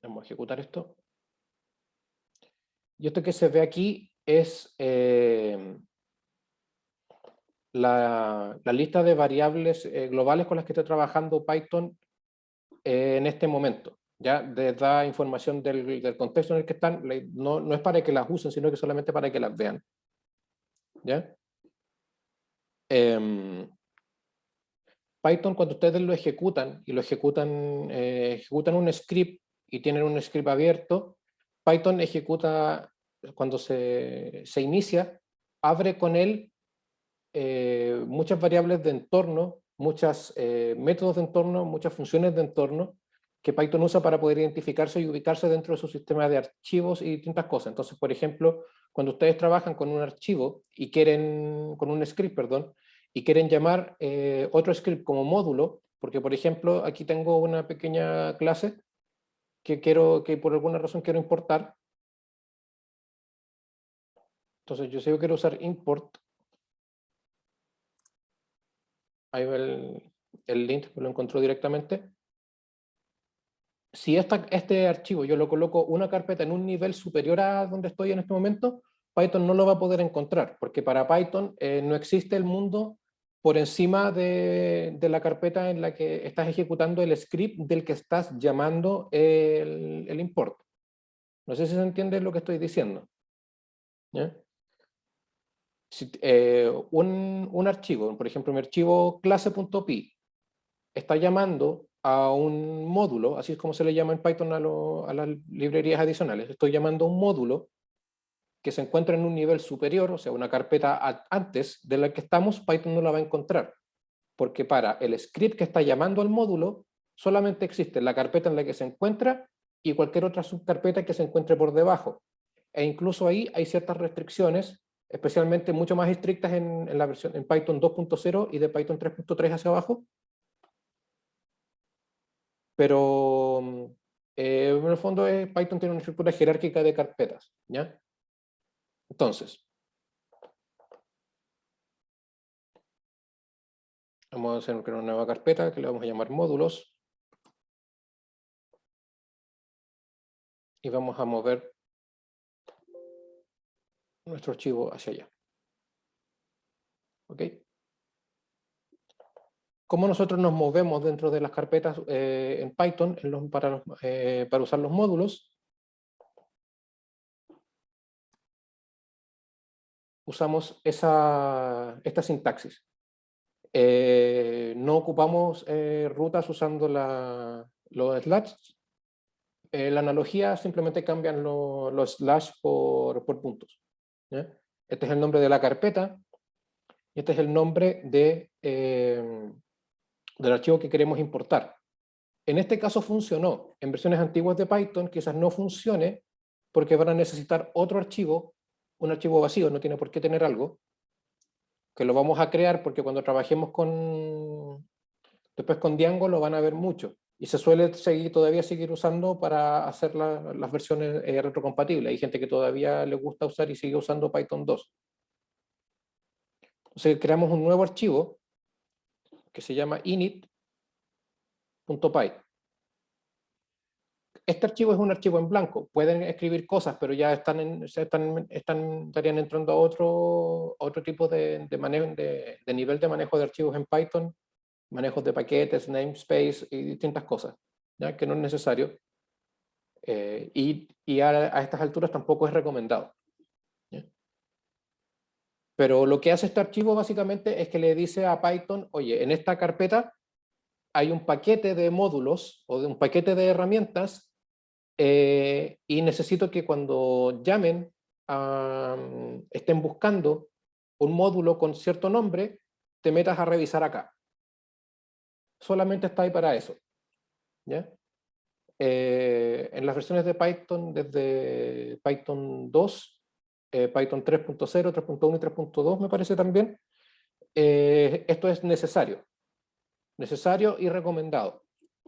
vamos a ejecutar esto. Y esto que se ve aquí es la lista de variables globales con las que está trabajando Python en este momento. Ya les da información del contexto en el que están, no es para que las usen, sino que solamente para que las vean. ¿Ya? Python, cuando ustedes lo ejecutan, y ejecutan un script y tienen un script abierto, Python ejecuta, cuando se inicia, abre con él muchas variables de entorno, muchos métodos de entorno, muchas funciones de entorno que Python usa para poder identificarse y ubicarse dentro de su sistema de archivos y distintas cosas. Entonces, por ejemplo, cuando ustedes trabajan con un archivo y con un script, perdón, y quieren llamar otro script como módulo, porque por ejemplo, aquí tengo una pequeña clase que por alguna razón quiero importar. Entonces, yo si yo quiero usar import, ahí va el link, lo encontró directamente. Si este archivo yo lo coloco una carpeta en un nivel superior a donde estoy en este momento, Python no lo va a poder encontrar, porque para Python no existe el mundo por encima de la carpeta en la que estás ejecutando el script del que estás llamando el import. No sé si se entiende lo que estoy diciendo. ¿Ya? Un archivo, por ejemplo, mi archivo clase.py, está llamando a un módulo, así es como se le llama en Python a las librerías adicionales. Estoy llamando a un módulo que se encuentra en un nivel superior, o sea, una carpeta antes de la que estamos, Python no la va a encontrar, porque para el script que está llamando al módulo, solamente existe la carpeta en la que se encuentra y cualquier otra subcarpeta que se encuentre por debajo. E incluso ahí hay ciertas restricciones, especialmente mucho más estrictas en la versión en Python 2.0 y de Python 3.3 hacia abajo, pero en el fondo Python tiene una estructura jerárquica de carpetas, ¿ya? Entonces, vamos a hacer una nueva carpeta que le vamos a llamar módulos y vamos a mover nuestro archivo hacia allá. ¿Ok? ¿Cómo nosotros nos movemos dentro de las carpetas en Python para usar los módulos? Usamos esta sintaxis. No ocupamos rutas usando los slash. La analogía simplemente cambian los slash por puntos. ¿Ya? Este es el nombre de la carpeta y este es el nombre del archivo que queremos importar. En este caso funcionó. En versiones antiguas de Python quizás no funcione porque van a necesitar otro archivo, un archivo vacío, no tiene por qué tener algo, que lo vamos a crear porque cuando trabajemos después con Django lo van a ver mucho. Y se suele todavía seguir usando para hacer las versiones retrocompatibles. Hay gente que todavía le gusta usar y sigue usando Python 2. Entonces creamos un nuevo archivo que se llama init.py. Este archivo es un archivo en blanco. Pueden escribir cosas, pero ya estarían entrando a otro tipo de nivel de manejo de archivos en Python, manejos de paquetes, namespace y distintas cosas, ¿ya? Que no es necesario. Y a estas alturas tampoco es recomendado. Pero lo que hace este archivo básicamente es que le dice a Python, oye, en esta carpeta hay un paquete de módulos o de un paquete de herramientas y necesito que cuando llamen, estén buscando un módulo con cierto nombre, te metas a revisar acá. Solamente está ahí para eso. ¿Ya? En las versiones de Python, desde Python 2, Python 3.0, 3.1 y 3.2 me parece también, esto es necesario y recomendado.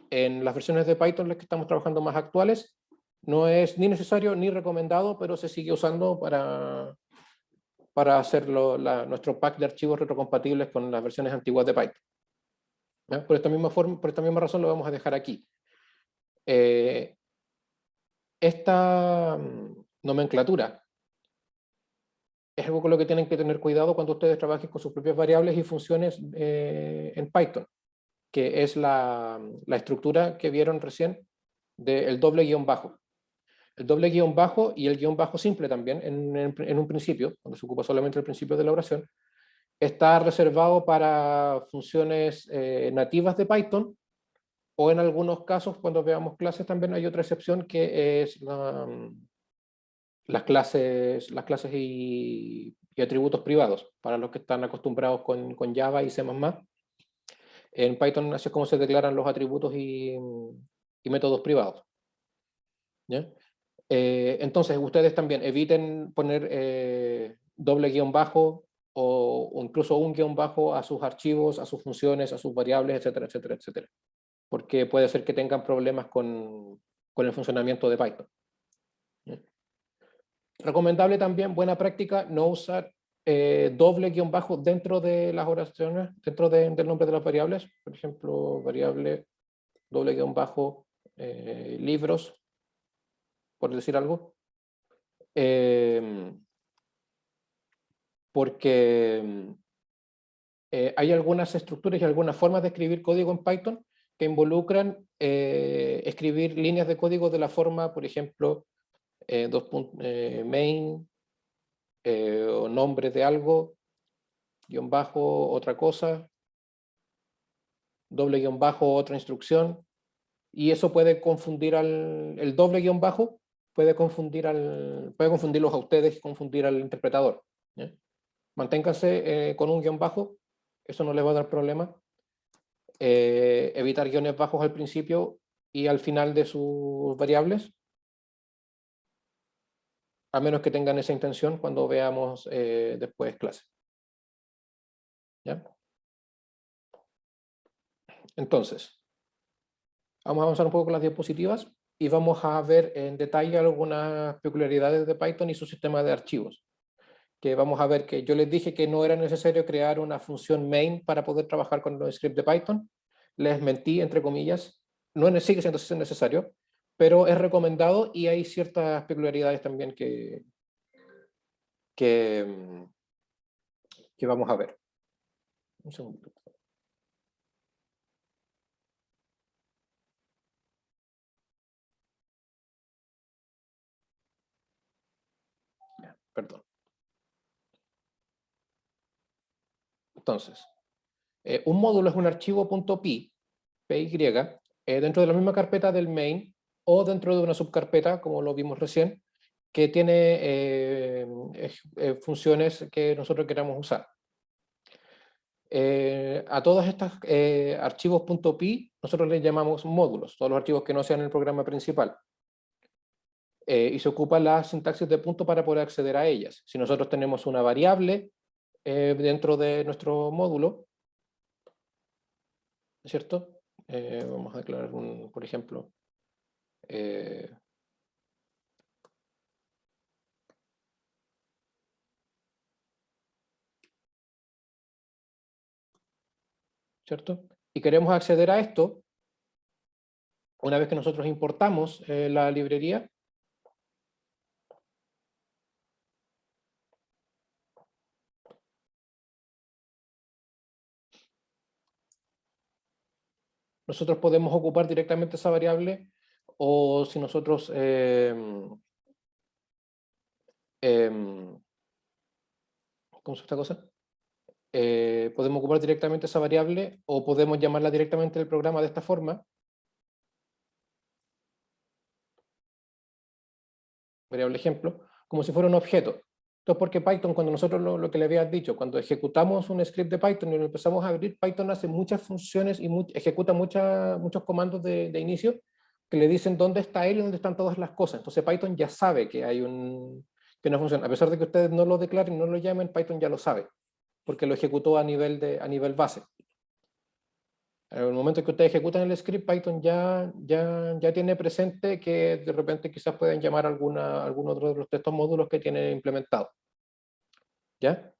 En las versiones de Python, las que estamos trabajando más actuales, no es ni necesario ni recomendado, pero se sigue usando para hacer nuestro pack de archivos retrocompatibles con las versiones antiguas de Python. ¿Ya? Por esta misma razón lo vamos a dejar aquí. Esta nomenclatura es algo con lo que tienen que tener cuidado cuando ustedes trabajen con sus propias variables y funciones en Python, que es la estructura que vieron recién del doble guión bajo. El doble guión bajo y el guión bajo simple también, en un principio, cuando se ocupa solamente el principio de la oración, está reservado para funciones nativas de Python, o en algunos casos, cuando veamos clases, también hay otra excepción que es las clases y atributos privados, para los que están acostumbrados con Java y C++. En Python así es como se declaran los atributos y métodos privados. ¿Ya? Entonces, ustedes también eviten poner doble guión bajo o incluso un guión bajo a sus archivos, a sus funciones, a sus variables, etcétera, etcétera, etcétera. Porque puede ser que tengan problemas con el funcionamiento de Python. ¿Ya? Recomendable también, buena práctica, no usar doble guión bajo dentro de las oraciones, dentro del nombre de las variables. Por ejemplo, variable doble guión bajo libros, por decir algo. Porque hay algunas estructuras y algunas formas de escribir código en Python que involucran escribir líneas de código de la forma, por ejemplo, main o nombre de algo, guión bajo, otra cosa, doble guión bajo, otra instrucción, y eso puede confundir el doble guión bajo, puede confundirlos a ustedes y confundir al interpretador. ¿Ya? Manténganse con un guión bajo, eso no les va a dar problema. Evitar guiones bajos al principio y al final de sus variables, a menos que tengan esa intención cuando veamos después clase. ¿Ya? Entonces, vamos a avanzar un poco con las diapositivas y vamos a ver en detalle algunas peculiaridades de Python y su sistema de archivos. Que vamos a ver que yo les dije que no era necesario crear una función main para poder trabajar con los scripts de Python. Les mentí, entre comillas. No sigue siendo necesario, pero es recomendado y hay ciertas peculiaridades también que, que vamos a ver. Un segundo. Perdón. Entonces, un módulo es un archivo .py, dentro de la misma carpeta del main o dentro de una subcarpeta, como lo vimos recién, que tiene funciones que nosotros queramos usar. A todos estos archivos .py nosotros les llamamos módulos, todos los archivos que no sean el programa principal. Y se ocupa la sintaxis de punto para poder acceder a ellas. Si nosotros tenemos una variable dentro de nuestro módulo, ¿cierto? Vamos a declarar por ejemplo, ¿cierto? Y queremos acceder a esto, una vez que nosotros importamos la librería, nosotros podemos ocupar directamente esa variable, o si nosotros ¿cómo se llama esta cosa? Podemos ocupar directamente esa variable o podemos llamarla directamente del programa de esta forma. Variable ejemplo, como si fuera un objeto. Entonces, porque Python, cuando nosotros lo que le había dicho, cuando ejecutamos un script de Python y lo empezamos a abrir, Python hace muchas funciones y ejecuta muchos comandos de inicio que le dicen dónde está él y dónde están todas las cosas. Entonces Python ya sabe que hay que una función. A pesar de que ustedes no lo declaren, no lo llamen, Python ya lo sabe, porque lo ejecutó a nivel base. En el momento que ustedes ejecutan el script, Python ya tiene presente que de repente quizás pueden llamar algún otro de estos módulos que tienen implementado. ¿Ya?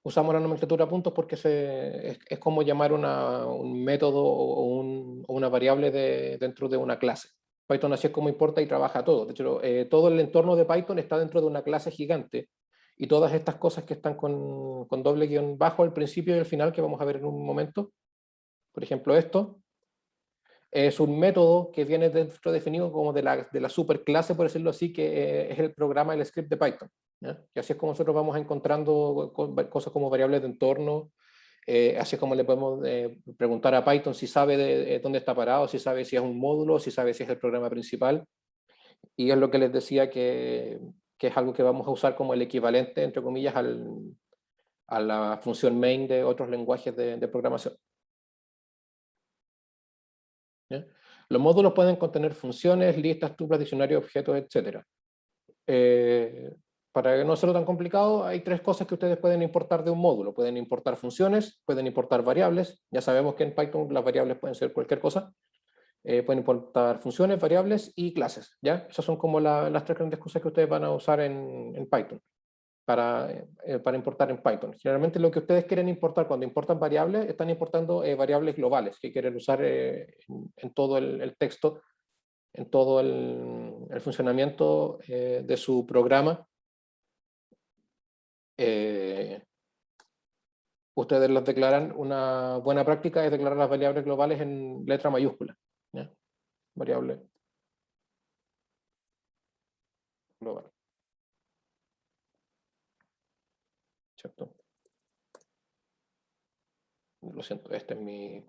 Usamos la nomenclatura puntos porque es como llamar un método o una variable dentro de una clase. Python así es como importa y trabaja todo. De hecho, todo el entorno de Python está dentro de una clase gigante y todas estas cosas que están con doble guión bajo al principio y al final que vamos a ver en un momento. Por ejemplo, esto es un método que viene dentro definido como de la superclase, por decirlo así, que es el programa, el script de Python. ¿Ya? Y así es como nosotros vamos encontrando cosas como variables de entorno, así es como le podemos preguntar a Python si sabe de dónde está parado, si sabe si es un módulo, si sabe si es el programa principal. Y es lo que les decía que es algo que vamos a usar como el equivalente, entre comillas, a la función main de otros lenguajes de programación. ¿Ya? Los módulos pueden contener funciones, listas, tuplas, diccionarios, objetos, etc. Para que no sea tan complicado, hay tres cosas que ustedes pueden importar de un módulo. Pueden importar funciones, pueden importar variables. Ya sabemos que en Python las variables pueden ser cualquier cosa. Pueden importar funciones, variables y clases. ¿Ya? Esas son como las tres grandes cosas que ustedes van a usar en Python. Para importar en Python. Generalmente lo que ustedes quieren importar cuando importan variables, están importando variables globales que quieren usar en todo el texto, en todo el funcionamiento de su programa. Ustedes las declaran, una buena práctica es declarar las variables globales en letra mayúscula. ¿Ya? Variable global. ¿Cierto? Lo siento, este es mi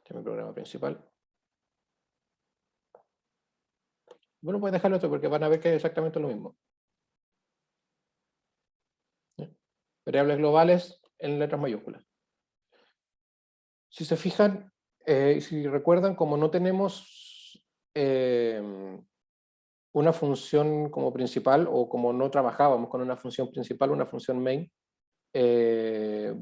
programa principal. Bueno, puedes dejarlo esto porque van a ver que es exactamente lo mismo. ¿Ya? Variables globales en letras mayúsculas. Si se fijan, si recuerdan, como no tenemos una función como principal o como no trabajábamos con una función principal, una función main,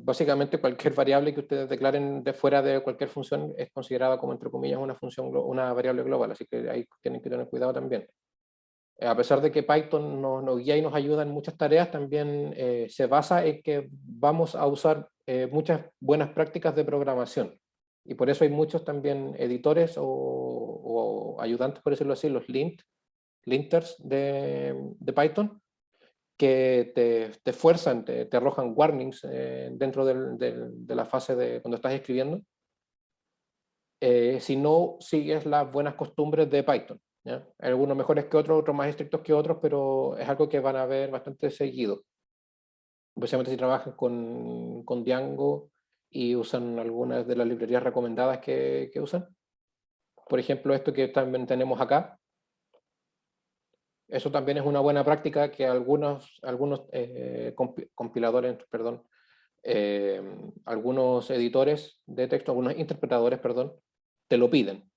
básicamente cualquier variable que ustedes declaren de fuera de cualquier función es considerada como, entre comillas, una variable global, así que ahí tienen que tener cuidado también. A pesar de que Python nos guía y nos ayuda en muchas tareas, también se basa en que vamos a usar muchas buenas prácticas de programación. Y por eso hay muchos también editores o ayudantes, por decirlo así, los linters de Python, que te fuerzan, te arrojan warnings dentro de la fase de cuando estás escribiendo, si no sigues las buenas costumbres de Python. ¿Ya? Hay algunos mejores que otros más estrictos que otros, pero es algo que van a ver bastante seguido. Especialmente si trabajan con Django y usan algunas de las librerías recomendadas que usan. Por ejemplo, esto que también tenemos acá. Eso también es una buena práctica que algunos compiladores, perdón, algunos editores de texto, algunos interpretadores, perdón, te lo piden.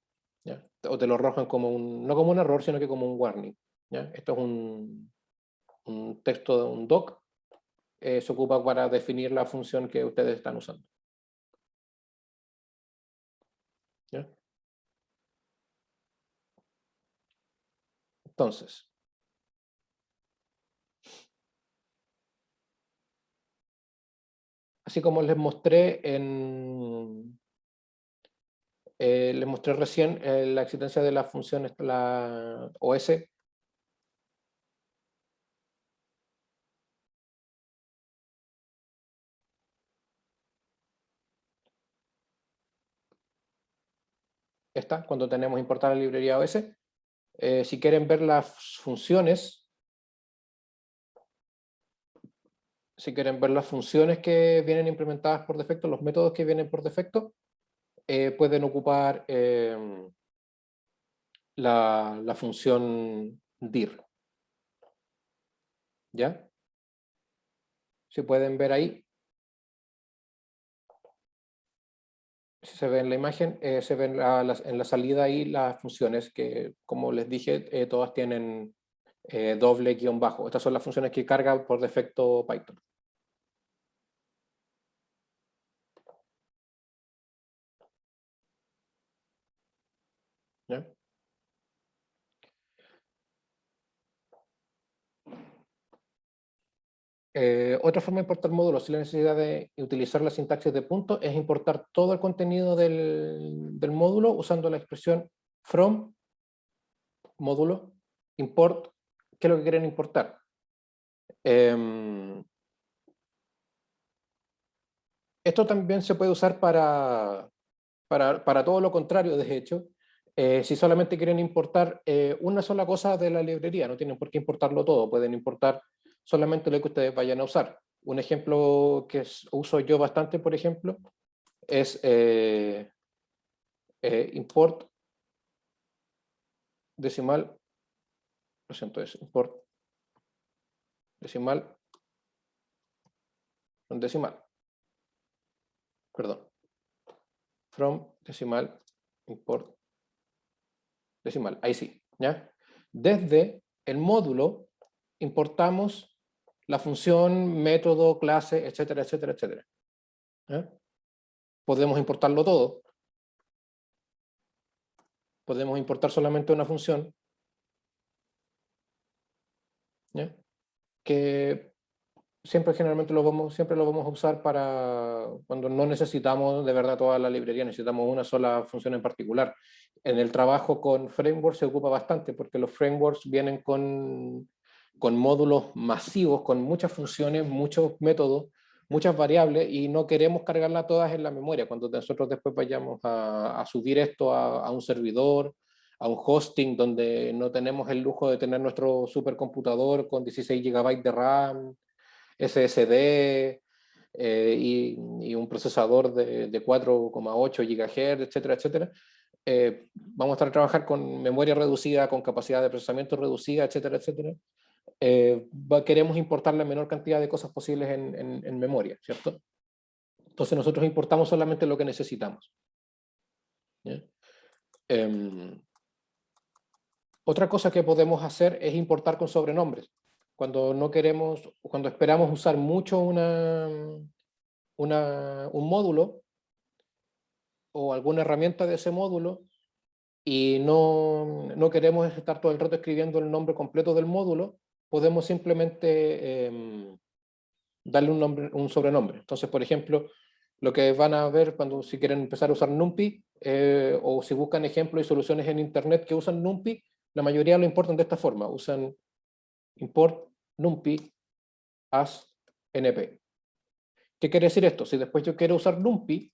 ¿Ya? O te lo arrojan como no como un error, sino que como un warning. ¿Ya? Esto es un texto de un doc, se ocupa para definir la función que ustedes están usando. ¿Ya? Entonces, así como les mostré recién la existencia de la función, la OS. Esta, cuando tenemos importar la librería OS, Si quieren ver las funciones, que vienen implementadas por defecto, los métodos que vienen por defecto, pueden ocupar la función dir. ¿Ya? Si pueden ver ahí, si se ve en la imagen, se ven en la salida ahí las funciones que, como les dije, todas tienen doble guión bajo. Estas son las funciones que carga por defecto Python. ¿Ya? Otra forma de importar módulos sin la necesidad de utilizar la sintaxis de punto es importar todo el contenido del módulo usando la expresión from módulo import, ¿qué es lo que quieren importar? Esto también se puede usar para todo lo contrario, de hecho. Si solamente quieren importar una sola cosa de la librería, no tienen por qué importarlo todo, pueden importar solamente lo que ustedes vayan a usar. Un ejemplo que uso yo bastante, por ejemplo, es import decimal, lo siento, es import decimal, perdón, from decimal, import decimal, ahí sí, ¿ya? Desde el módulo importamos la función, método, clase, etcétera, etcétera, etcétera. ¿Ya? Podemos importarlo todo. Podemos importar solamente una función, ¿ya? Que generalmente siempre lo vamos a usar para cuando no necesitamos de verdad toda la librería, necesitamos una sola función en particular. En el trabajo con frameworks se ocupa bastante porque los frameworks vienen con módulos masivos, con muchas funciones, muchos métodos, muchas variables y no queremos cargarlas todas en la memoria. Cuando nosotros después vayamos a subir esto a un servidor, a un hosting donde no tenemos el lujo de tener nuestro supercomputador con 16 GB de RAM, SSD y un procesador de 4,8 GHz, etcétera, etcétera. Vamos a estar a trabajar con memoria reducida, con capacidad de procesamiento reducida, etcétera, etcétera. Queremos importar la menor cantidad de cosas posibles en memoria, ¿cierto? Entonces nosotros importamos solamente lo que necesitamos. Otra cosa que podemos hacer es importar con sobrenombres. Cuando esperamos usar mucho un módulo o alguna herramienta de ese módulo y no queremos estar todo el rato escribiendo el nombre completo del módulo, podemos simplemente darle un sobrenombre. Entonces, por ejemplo, lo que van a ver si quieren empezar a usar NumPy o si buscan ejemplos y soluciones en internet que usan NumPy, la mayoría lo importan de esta forma, usan import NumPy as np. ¿Qué quiere decir esto? Si después yo quiero usar NumPy,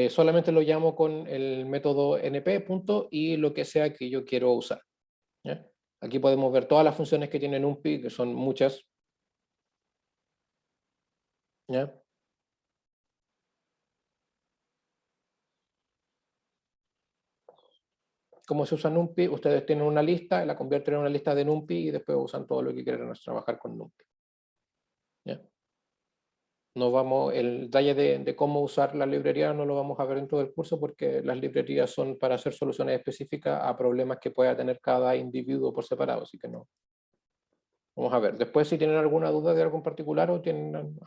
solamente lo llamo con el método np punto y lo que sea que yo quiero usar. ¿Ya? Aquí podemos ver todas las funciones que tiene NumPy, que son muchas. ¿Ya? ¿Cómo se usa NumPy? Ustedes tienen una lista, la convierten en una lista de NumPy y después usan todo lo que quieren trabajar con NumPy. ¿Ya? El detalle de cómo usar la librería no lo vamos a ver dentro del curso porque las librerías son para hacer soluciones específicas a problemas que pueda tener cada individuo por separado, así que no. Vamos a ver. Después, si tienen alguna duda de algo en particular o tienen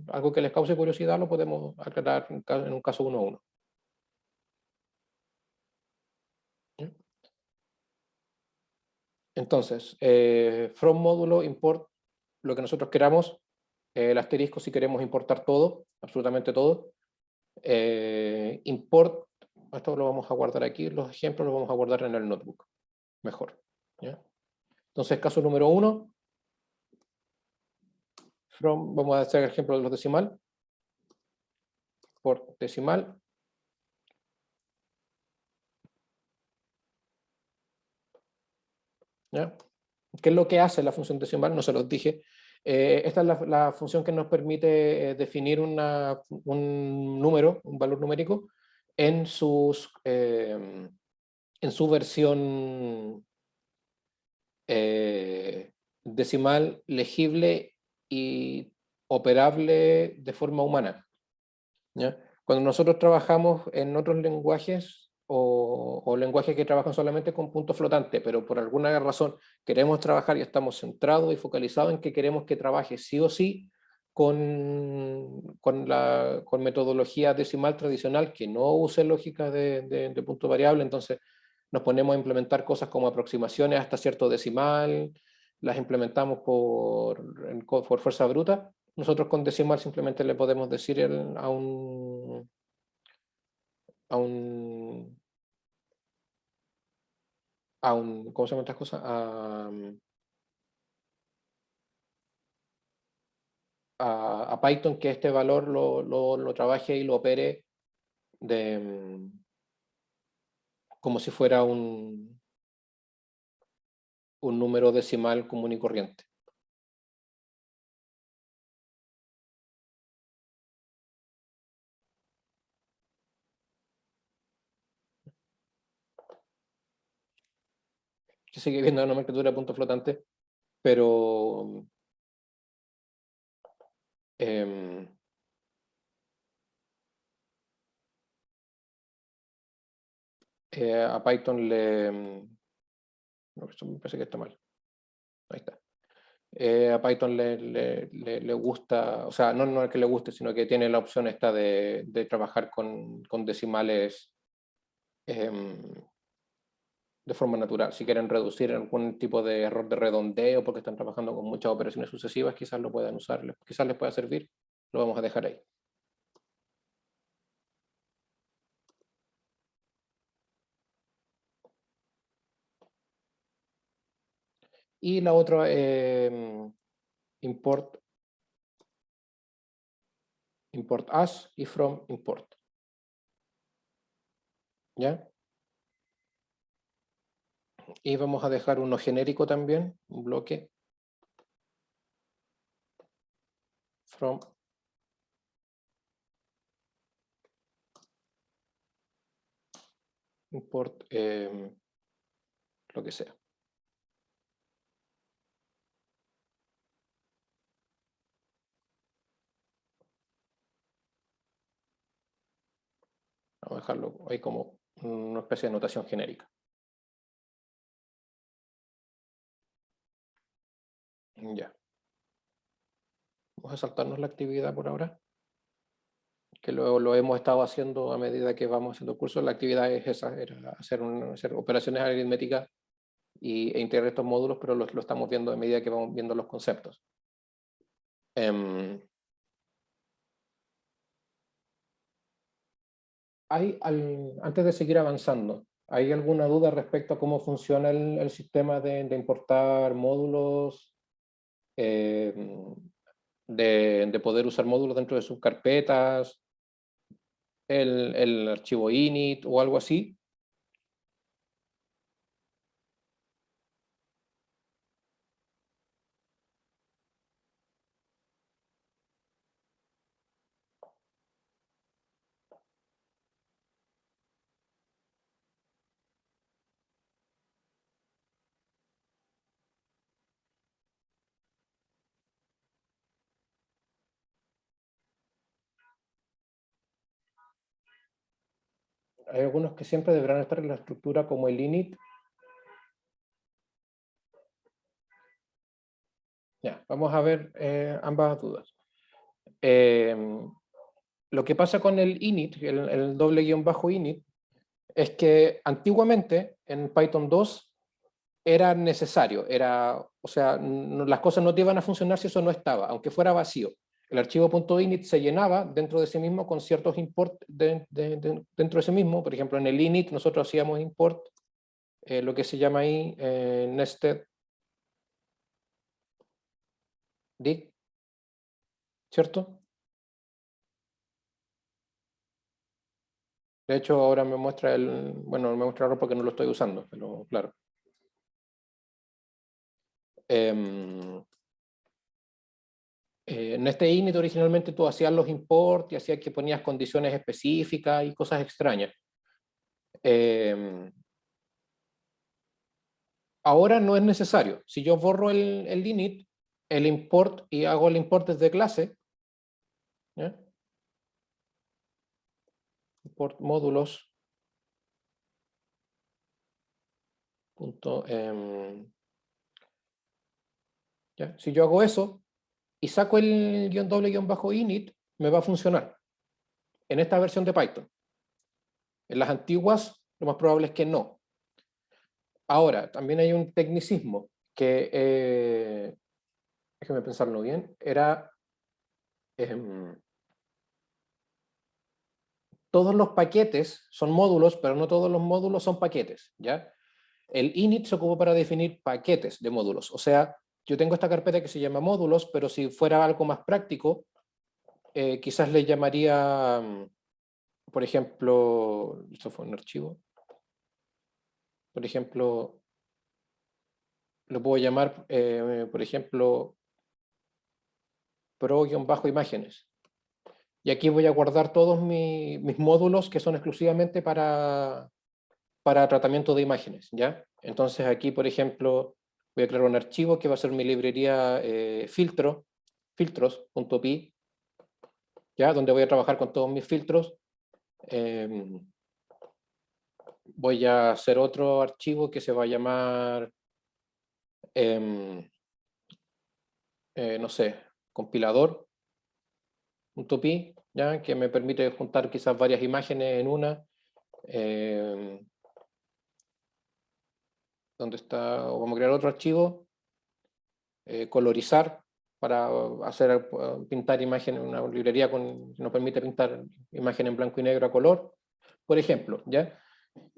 algo que les cause curiosidad, lo podemos aclarar en un caso uno a uno. ¿Ya? Entonces, from módulo import lo que nosotros queramos, el asterisco si queremos importar todo, absolutamente todo. Import, esto lo vamos a guardar aquí, los ejemplos los vamos a guardar en el notebook, mejor. ¿Ya? Entonces, caso número 1, vamos a hacer el ejemplo de los decimal, por decimal, ¿Ya? ¿Qué es lo que hace la función decimal? No se los dije. Esta es la función que nos permite definir un número, un valor numérico, en, en su versión decimal, legible y operable de forma humana. ¿Ya? Cuando nosotros trabajamos en otros lenguajes o lenguajes que trabajan solamente con puntos flotantes, pero por alguna razón queremos trabajar y estamos centrados y focalizados en que queremos que trabaje sí o sí con metodología decimal tradicional que no use lógica de punto variable, entonces nos ponemos a implementar cosas como aproximaciones hasta cierto decimal, las implementamos por fuerza bruta. Nosotros con decimal simplemente le podemos decir ¿cómo se llaman estas cosas? A Python que este valor lo trabaje y lo opere como si fuera un número decimal común y corriente. Que sigue viendo la nomenclatura de punto flotante, pero a Python no, esto me parece que está mal. Ahí está. A Python le gusta, o sea, no es que le guste, sino que tiene la opción esta de trabajar con decimales de forma natural. Si quieren reducir algún tipo de error de redondeo porque están trabajando con muchas operaciones sucesivas, quizás lo puedan usar, quizás les pueda servir. Lo vamos a dejar ahí. Y la otra, import as y from import. ¿Ya? Y vamos a dejar uno genérico también, un bloque from import lo que sea. Vamos a dejarlo ahí como una especie de notación genérica. Ya. Vamos a saltarnos la actividad por ahora, que lo hemos estado haciendo a medida que vamos haciendo cursos. La actividad es esa, era hacer operaciones aritméticas e integrar estos módulos, pero lo estamos viendo a medida que vamos viendo los conceptos. Antes de seguir avanzando, ¿hay alguna duda respecto a cómo funciona el sistema de importar módulos? De poder usar módulos dentro de sus carpetas, el archivo init o algo así. Hay algunos que siempre deberán estar en la estructura como el init. Ya, vamos a ver ambas dudas. Lo que pasa con el init, el doble guión bajo init, es que antiguamente en Python 2 era necesario, o sea, las cosas no te iban a funcionar si eso no estaba, aunque fuera vacío. El archivo .init se llenaba dentro de sí mismo con ciertos import dentro de sí mismo. Por ejemplo, en el init nosotros hacíamos import, lo que se llama ahí nested dig, ¿cierto? De hecho, ahora me muestra bueno, me muestra error porque no lo estoy usando, pero claro. En este init originalmente tú hacías los import y hacías que ponías condiciones específicas y cosas extrañas. Ahora no es necesario. Si yo borro el init, el import y hago el import desde clase, ¿ya? Import módulos. ¿Ya? Si yo hago eso y saco el guión doble guión bajo init, me va a funcionar en esta versión de Python. En las antiguas, lo más probable es que no. Ahora, también hay un tecnicismo que, déjeme pensarlo bien, era todos los paquetes son módulos, pero no todos los módulos son paquetes, ¿ya? El init se ocupó para definir paquetes de módulos, o sea, yo tengo esta carpeta que se llama módulos, pero si fuera algo más práctico, quizás le llamaría, por ejemplo, esto fue un archivo, por ejemplo, lo puedo llamar, por ejemplo, pro-imágenes. Y aquí voy a guardar todos mis módulos que son exclusivamente para tratamiento de imágenes, ¿ya? Entonces aquí, por ejemplo, voy a crear un archivo que va a ser mi librería filtros.py, ¿ya? Donde voy a trabajar con todos mis filtros. Voy a hacer otro archivo que se va a llamar, no sé, compilador.py, ¿ya? Que me permite juntar quizás varias imágenes en una. Donde está, vamos a crear otro archivo, colorizar, para hacer pintar imágenes, una librería que nos permite pintar imágenes en blanco y negro a color, por ejemplo, ¿ya?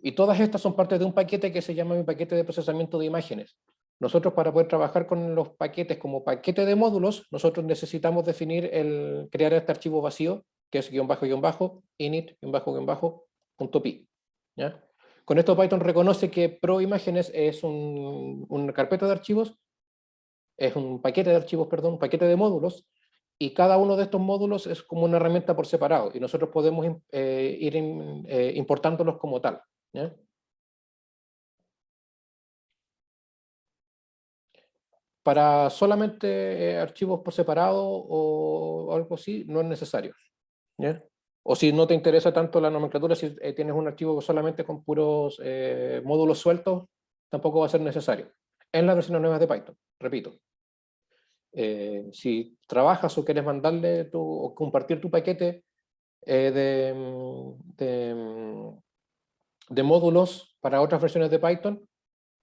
Y todas estas son parte de un paquete que se llama mi paquete de procesamiento de imágenes. Nosotros, para poder trabajar con los paquetes como paquete de módulos, nosotros necesitamos definir crear este archivo vacío, que es init, .py, ¿ya? Con esto Python reconoce que ProImágenes es una carpeta de archivos, es un paquete de archivos, perdón, un paquete de módulos, y cada uno de estos módulos es como una herramienta por separado, y nosotros podemos ir importándolos como tal, ¿ya? Para solamente archivos por separado o algo así, no es necesario, ¿ya? O si no te interesa tanto la nomenclatura, si tienes un archivo solamente con puros módulos sueltos, tampoco va a ser necesario. En las versiones nuevas de Python, repito. Si trabajas o quieres mandarle o compartir tu paquete de módulos para otras versiones de Python,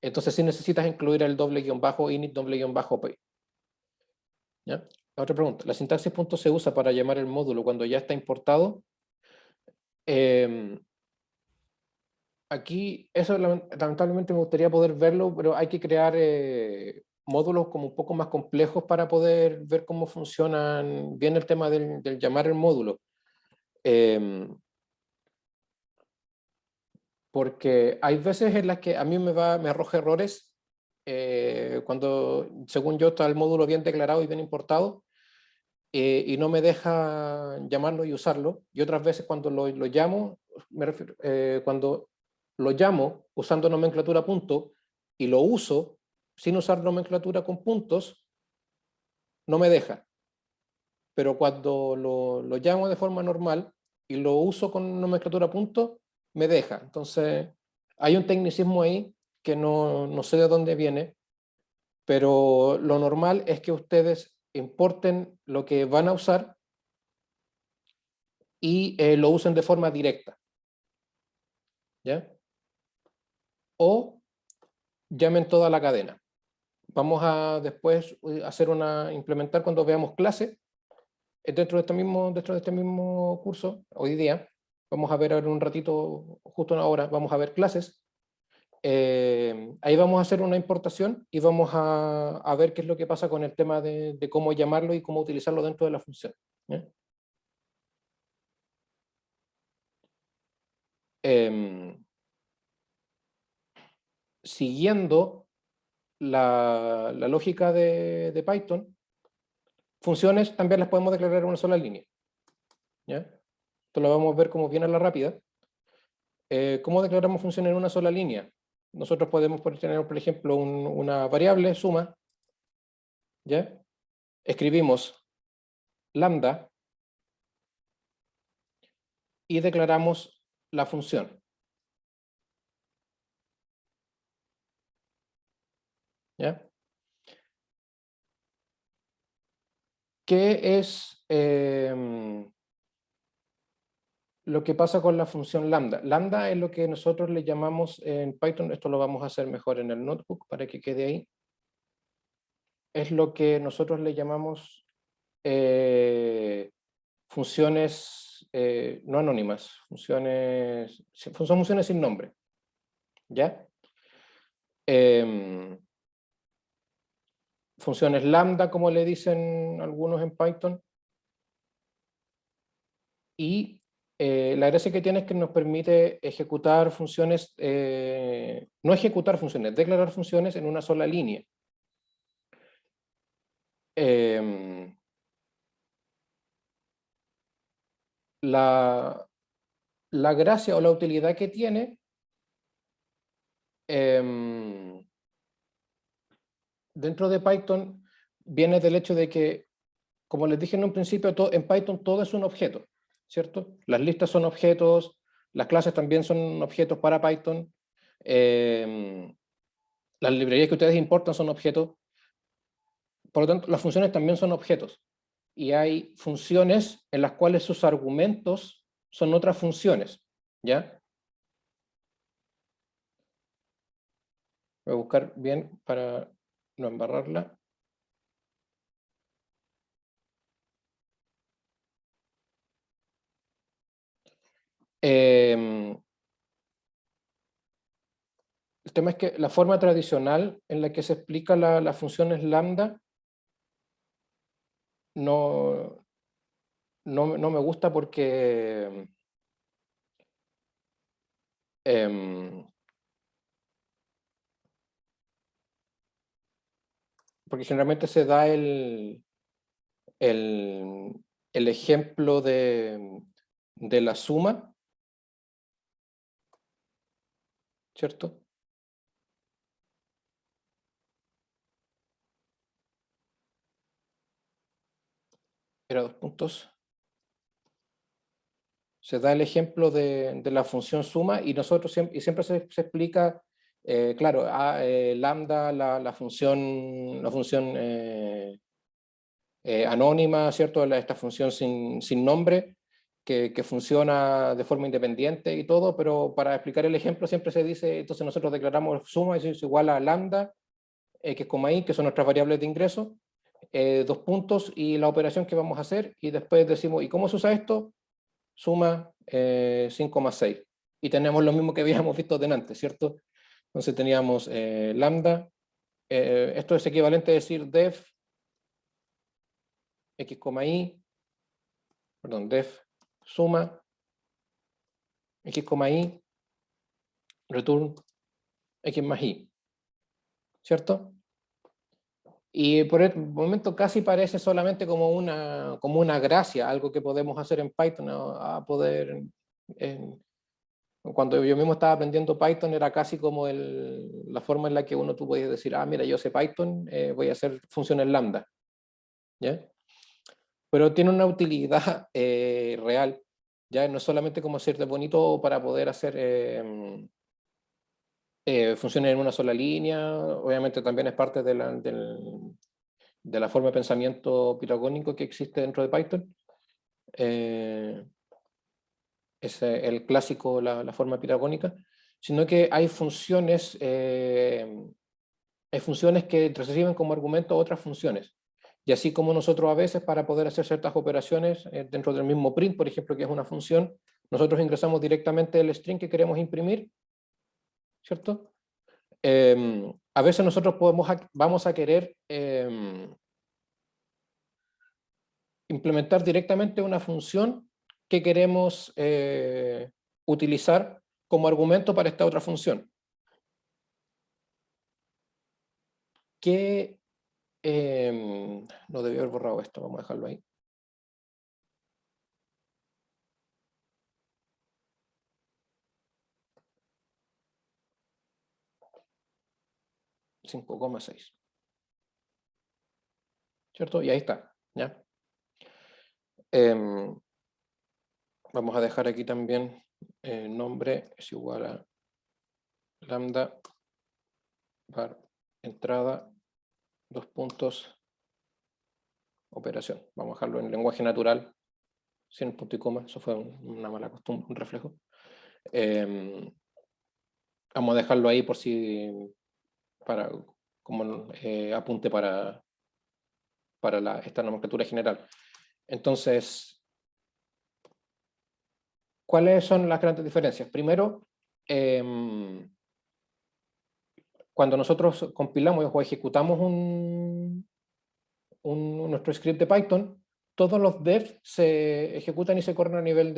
entonces sí necesitas incluir el doble guión bajo init doble guión bajo py. ¿Ya? La otra pregunta, ¿la sintaxis punto se usa para llamar el módulo cuando ya está importado? Aquí, eso lamentablemente me gustaría poder verlo, pero hay que crear módulos como un poco más complejos para poder ver cómo funcionan bien el tema del llamar el módulo. Porque hay veces en las que a mí me arroja errores cuando, según yo, está el módulo bien declarado y bien importado, y no me deja llamarlo y usarlo. Y otras veces cuando lo llamo, cuando lo llamo usando nomenclatura punto y lo uso sin usar nomenclatura con puntos, no me deja. Pero cuando lo llamo de forma normal y lo uso con nomenclatura punto, me deja. Entonces, hay un tecnicismo ahí que no sé de dónde viene, pero lo normal es que ustedes importen lo que van a usar y lo usen de forma directa, ¿ya? O llamen toda la cadena. Vamos a después implementar cuando veamos clase, dentro de este mismo curso, hoy día, vamos a ver ahora un ratito, justo ahora, vamos a ver clases. Ahí vamos a hacer una importación y vamos a ver qué es lo que pasa con el tema de cómo llamarlo y cómo utilizarlo dentro de la función, ¿ya? Siguiendo la lógica de Python, funciones también las podemos declarar en una sola línea. ¿Ya? Esto lo vamos a ver como bien a la rápida. ¿Cómo declaramos funciones en una sola línea? Nosotros podemos tener, por ejemplo, una variable suma. ¿Ya? Escribimos lambda y declaramos la función. ¿Ya? ¿Qué es lo que pasa con la función lambda? Lambda es lo que nosotros le llamamos en Python, esto lo vamos a hacer mejor en el notebook para que quede ahí, es lo que nosotros le llamamos funciones no anónimas, son funciones sin nombre. ¿Ya? Funciones lambda, como le dicen algunos en Python, y la gracia que tiene es que nos permite ejecutar funciones, no ejecutar funciones, declarar funciones en una sola línea. La gracia o la utilidad que tiene dentro de Python viene del hecho de que, como les dije en un principio, en Python todo es un objeto, ¿cierto? Las listas son objetos, las clases también son objetos para Python, las librerías que ustedes importan son objetos, por lo tanto las funciones también son objetos. Y hay funciones en las cuales sus argumentos son otras funciones, ¿ya? Voy a buscar bien para no embarrarla. El tema es que la forma tradicional en la que se explica las funciones lambda no me gusta porque porque generalmente se da el ejemplo de la suma, ¿cierto? Era dos puntos. Se da el ejemplo de la función suma y nosotros siempre se explica, claro, lambda, la función anónima, ¿cierto? Esta función sin nombre, que funciona de forma independiente y todo, pero para explicar el ejemplo siempre se dice, entonces nosotros declaramos suma y es igual a lambda, que es como ahí, que son nuestras variables de ingreso, dos puntos y la operación que vamos a hacer, y después decimos, ¿y cómo se usa esto? Suma 5,6. Y tenemos lo mismo que habíamos visto delante, ¿cierto? Entonces teníamos lambda, esto es equivalente a decir def x, y, perdón, def suma x, y, return x más y, ¿cierto? Y por el momento casi parece solamente como una gracia, algo que podemos hacer en Python, ¿no? A poder, cuando yo mismo estaba aprendiendo Python era casi como la forma en la que tú podías decir, mira, yo sé Python, voy a hacer funciones lambda, ¿ya? Pero tiene una utilidad real, ya no es solamente como hacerte bonito para poder hacer funciones en una sola línea, obviamente también es parte de la forma de pensamiento pitagónico que existe dentro de Python. Es el clásico, la forma pitagónica, sino que hay funciones que reciben como argumento otras funciones. Y así como nosotros a veces para poder hacer ciertas operaciones dentro del mismo print, por ejemplo, que es una función, nosotros ingresamos directamente el string que queremos imprimir, ¿cierto? A veces nosotros vamos a querer implementar directamente una función que queremos utilizar como argumento para esta otra función. que no debí haber borrado esto, vamos a dejarlo ahí. $5,6. ¿Cierto? Y ahí está, ¿ya? Vamos a dejar aquí también nombre es igual a lambda var entrada, dos puntos, operación. Vamos a dejarlo en lenguaje natural, sin punto y coma, eso fue una mala costumbre, un reflejo. Vamos a dejarlo ahí por si, como apunte para esta nomenclatura general. Entonces, ¿cuáles son las grandes diferencias? Primero, cuando nosotros compilamos o ejecutamos nuestro script de Python, todos los devs se ejecutan y se corren a nivel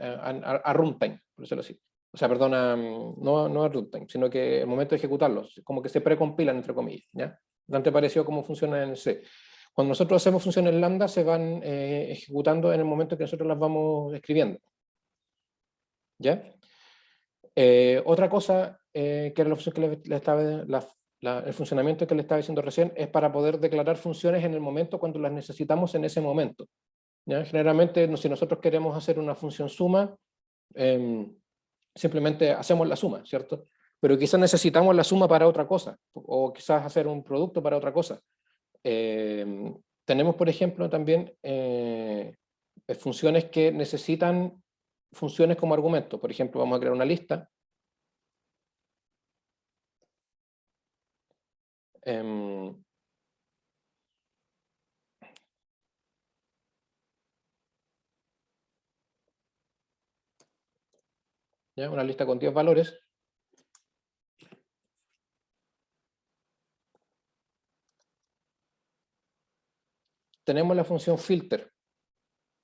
a runtime, por decirlo así. O sea, perdona, no a runtime, sino que el momento de ejecutarlos, como que se precompilan, entre comillas, ¿ya? Bastante parecido a cómo funciona en C. Cuando nosotros hacemos funciones lambda, se van ejecutando en el momento que nosotros las vamos escribiendo, ¿ya? Otra cosa que era la función que le estaba, el funcionamiento que le estaba diciendo recién, es para poder declarar funciones en el momento cuando las necesitamos en ese momento, ¿ya? Generalmente, si nosotros queremos hacer una función suma, simplemente hacemos la suma, ¿cierto? Pero quizás necesitamos la suma para otra cosa, o quizás hacer un producto para otra cosa. Tenemos, por ejemplo, también funciones que necesitan funciones como argumento. Por ejemplo, vamos a crear una lista. ¿Ya? Una lista con 10 valores. Tenemos la función filter,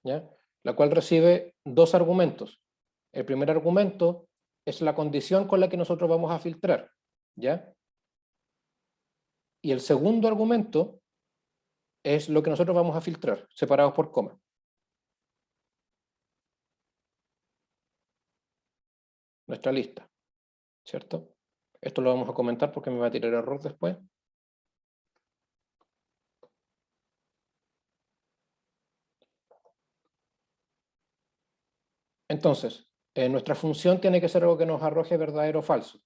¿ya? La cual recibe dos argumentos. El primer argumento es la condición con la que nosotros vamos a filtrar, ¿ya? Y el segundo argumento es lo que nosotros vamos a filtrar, separados por coma. Nuestra lista, ¿cierto? Esto lo vamos a comentar porque me va a tirar error después. Entonces, nuestra función tiene que ser algo que nos arroje verdadero o falso,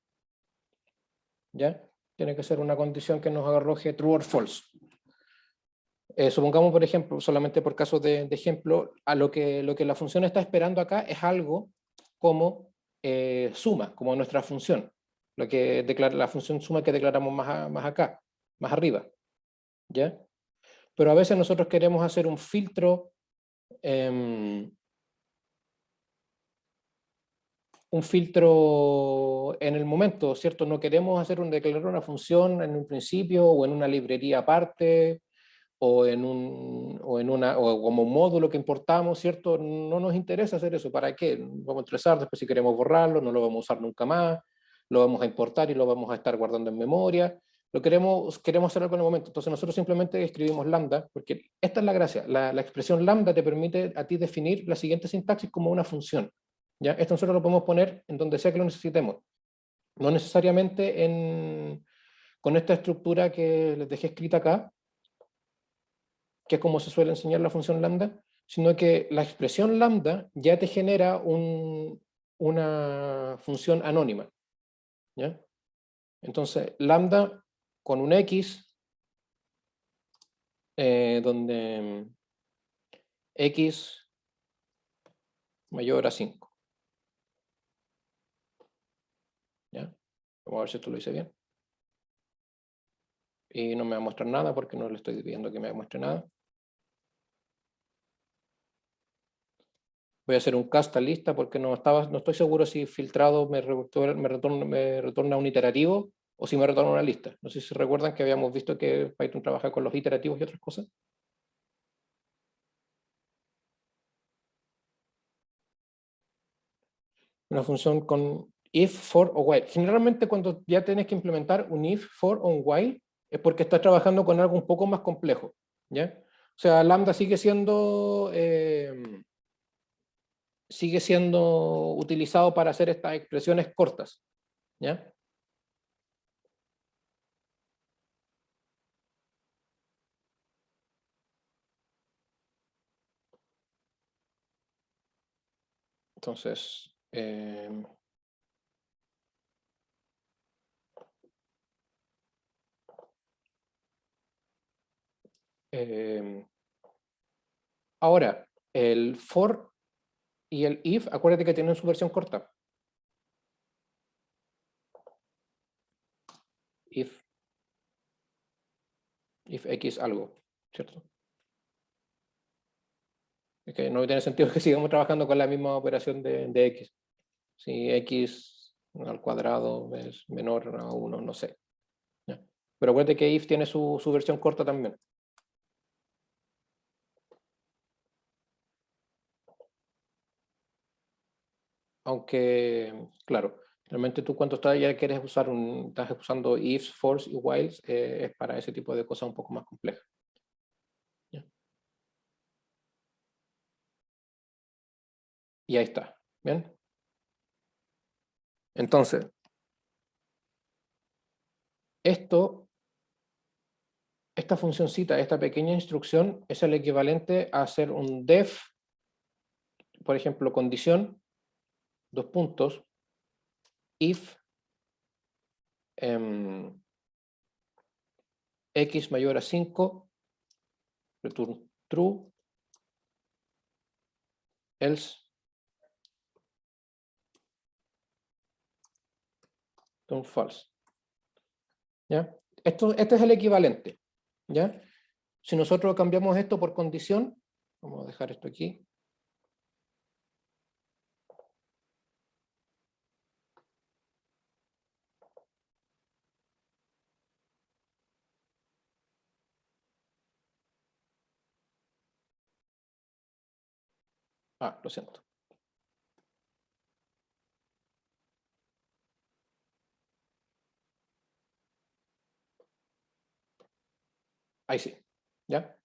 ¿ya? Tiene que ser una condición que nos arroje true or false. Supongamos, por ejemplo, solamente por casos de ejemplo, lo que la función está esperando acá es algo como suma, como nuestra función, lo que declara la función suma que declaramos más acá, más arriba, ¿ya? Pero a veces nosotros queremos hacer un filtro en el momento, ¿cierto? No queremos declarar una función en un principio o en una librería aparte o o como módulo que importamos, ¿cierto? No nos interesa hacer eso. ¿Para qué? Vamos a estresar, después si queremos borrarlo, no lo vamos a usar nunca más, lo vamos a importar y lo vamos a estar guardando en memoria. Queremos hacer algo en el momento. Entonces nosotros simplemente escribimos lambda, porque esta es la gracia. La expresión lambda te permite a ti definir la siguiente sintaxis como una función, ¿ya? Esto nosotros lo podemos poner en donde sea que lo necesitemos. No necesariamente con esta estructura que les dejé escrita acá, que es como se suele enseñar la función lambda, sino que la expresión lambda ya te genera una función anónima, ¿ya? Entonces, lambda con un X, donde X mayor a 5. ¿Ya? Vamos a ver si esto lo hice bien. Y no me va a mostrar nada porque no le estoy pidiendo que me muestre nada. Voy a hacer un cast a lista porque no estoy seguro si filtrado me retorna un iterativo o si me retorna una lista. No sé si recuerdan que habíamos visto que Python trabaja con los iterativos y otras cosas. Una función con if, for o while. Generalmente cuando ya tienes que implementar un if, for o un while, es porque estás trabajando con algo un poco más complejo, ¿ya? O sea, lambda sigue siendo utilizado para hacer estas expresiones cortas, ¿ya? Entonces, ahora, el for y el if, acuérdate que tienen su versión corta. If x algo, ¿cierto? Es que no tiene sentido que sigamos trabajando con la misma operación de x. Si x al cuadrado es menor a 1, no sé. ¿Ya? Pero acuérdate que if tiene su versión corta también. Aunque, claro, realmente tú cuando ya quieres usar estás usando ifs, fors y whiles, es para ese tipo de cosas un poco más complejas. ¿Ya? Y ahí está. ¿Bien? Entonces, esta funcioncita, esta pequeña instrucción, es el equivalente a hacer un def, por ejemplo, condición, dos puntos, if x mayor a 5, return true, else, return false. ¿Ya? Este es el equivalente. ¿Ya? Si nosotros cambiamos esto por condición, vamos a dejar esto aquí. Lo siento. Ahí sí. ¿Ya?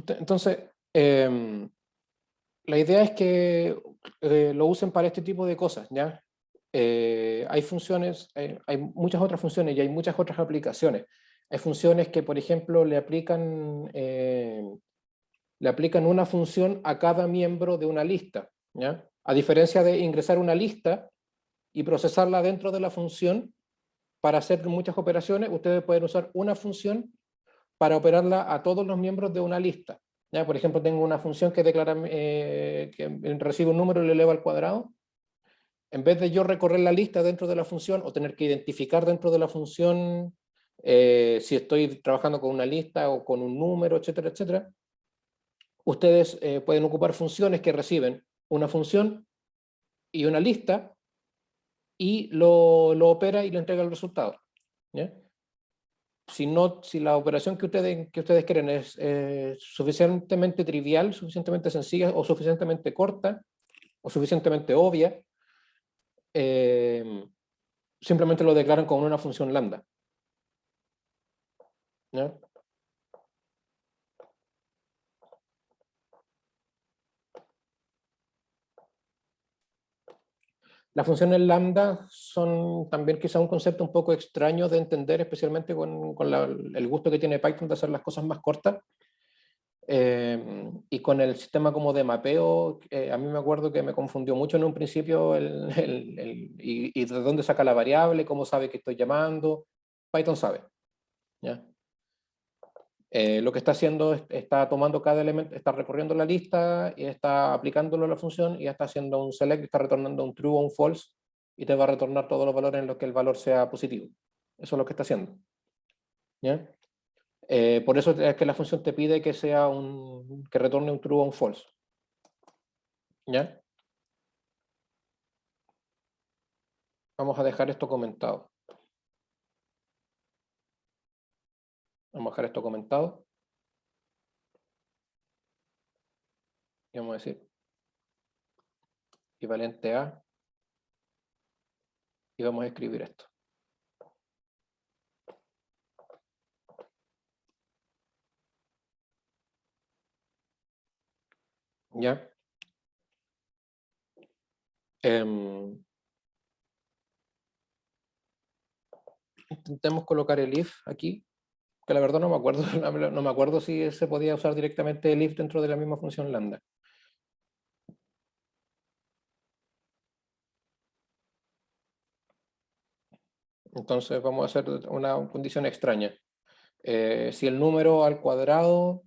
Entonces, la idea es que lo usen para este tipo de cosas, ¿ya? Hay funciones, hay muchas otras funciones y hay muchas otras aplicaciones. Hay funciones que, por ejemplo, le aplican una función a cada miembro de una lista, ¿ya? A diferencia de ingresar una lista y procesarla dentro de la función para hacer muchas operaciones, ustedes pueden usar una función para operarla a todos los miembros de una lista. ¿Ya? Por ejemplo, tengo una función que declara que recibe un número y lo eleva al cuadrado. En vez de yo recorrer la lista dentro de la función o tener que identificar dentro de la función si estoy trabajando con una lista o con un número, etcétera, etcétera, ustedes pueden ocupar funciones que reciben una función y una lista y lo opera y le entrega el resultado. ¿Ya? Si la operación que ustedes quieren es suficientemente trivial, suficientemente sencilla o suficientemente corta o suficientemente obvia, eh, simplemente lo declaran con una función lambda. ¿Ya? Las funciones lambda son también quizá un concepto un poco extraño de entender, especialmente con el gusto que tiene Python de hacer las cosas más cortas. Y con el sistema como de mapeo, a mí me acuerdo que me confundió mucho en un principio y de dónde saca la variable, cómo sabe que estoy llamando. Python sabe. ¿Ya? Lo que está haciendo está tomando cada elemento, está recorriendo la lista y está aplicándolo a la función y está haciendo un select, está retornando un true o un false y te va a retornar todos los valores en los que el valor sea positivo. Eso es lo que está haciendo. ¿Ya? Por eso es que la función te pide que retorne un true o un false. ¿Ya? Vamos a dejar esto comentado. Vamos a dejar esto comentado. Y vamos a decir equivalente a. Y vamos a escribir esto. ¿Ya? Intentemos colocar el if aquí, que la verdad no me acuerdo, no me acuerdo si se podía usar directamente el if dentro de la misma función lambda. Entonces vamos a hacer una condición extraña. Si el número al cuadrado,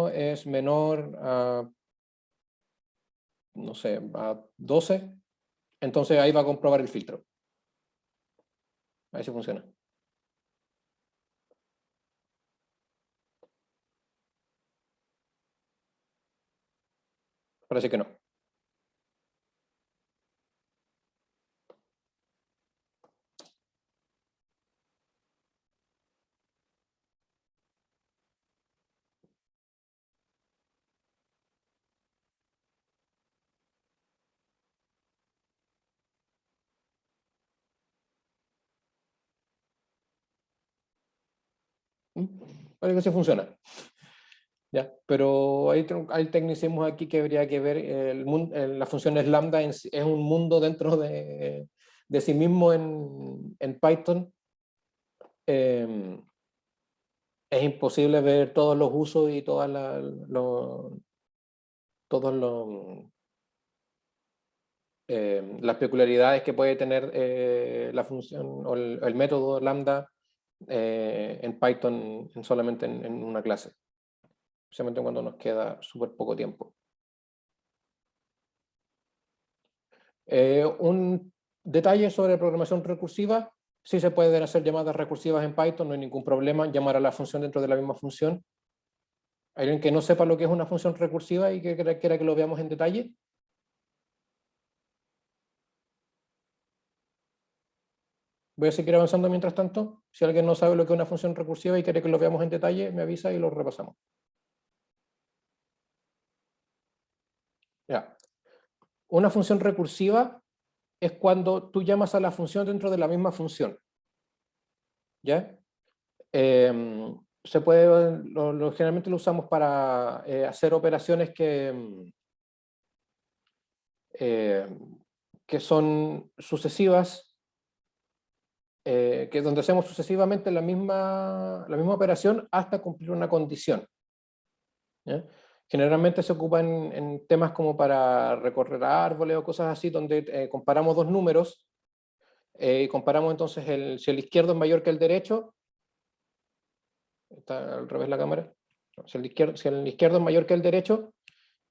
es menor a, no sé, a 12, entonces ahí va a comprobar el filtro. Ahí sí funciona. Parece que no. Parece que sí funciona. ¿Ya? Pero hay tecnicismos aquí que habría que ver. La función lambda es un mundo dentro de sí mismo en Python. Es imposible ver todos los usos y todos las peculiaridades que puede tener la función o el método lambda en Python solamente en una clase, especialmente cuando nos queda súper poco tiempo. Un detalle sobre programación recursiva: sí se pueden hacer llamadas recursivas en Python, no hay ningún problema llamar a la función dentro de la misma función. ¿Alguien que no sepa lo que es una función recursiva y que quiera que lo veamos en detalle? Voy a seguir avanzando mientras tanto. Si alguien no sabe lo que es una función recursiva y quiere que lo veamos en detalle, me avisa y lo repasamos. Ya. Una función recursiva es cuando tú llamas a la función dentro de la misma función. ¿Ya? Generalmente lo usamos para hacer operaciones que son sucesivas, que donde hacemos sucesivamente la misma operación hasta cumplir una condición. ¿Ya? Generalmente se ocupa en temas como para recorrer árboles o cosas así, donde comparamos dos números y comparamos entonces si el izquierdo es mayor que el derecho. Está al revés la cámara. Si el izquierdo es mayor que el derecho,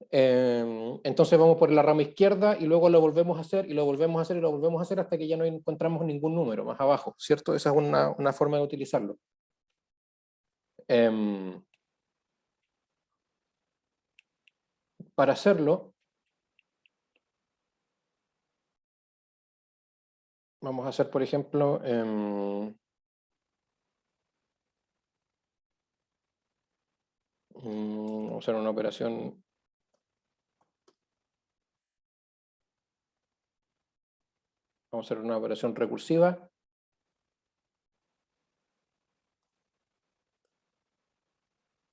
entonces vamos por la rama izquierda y luego lo volvemos a hacer y lo volvemos a hacer y lo volvemos a hacer hasta que ya no encontramos ningún número más abajo, ¿cierto? Esa es una forma de utilizarlo. Para hacerlo, vamos a hacer, por ejemplo, vamos a hacer una operación. Vamos a hacer una operación recursiva.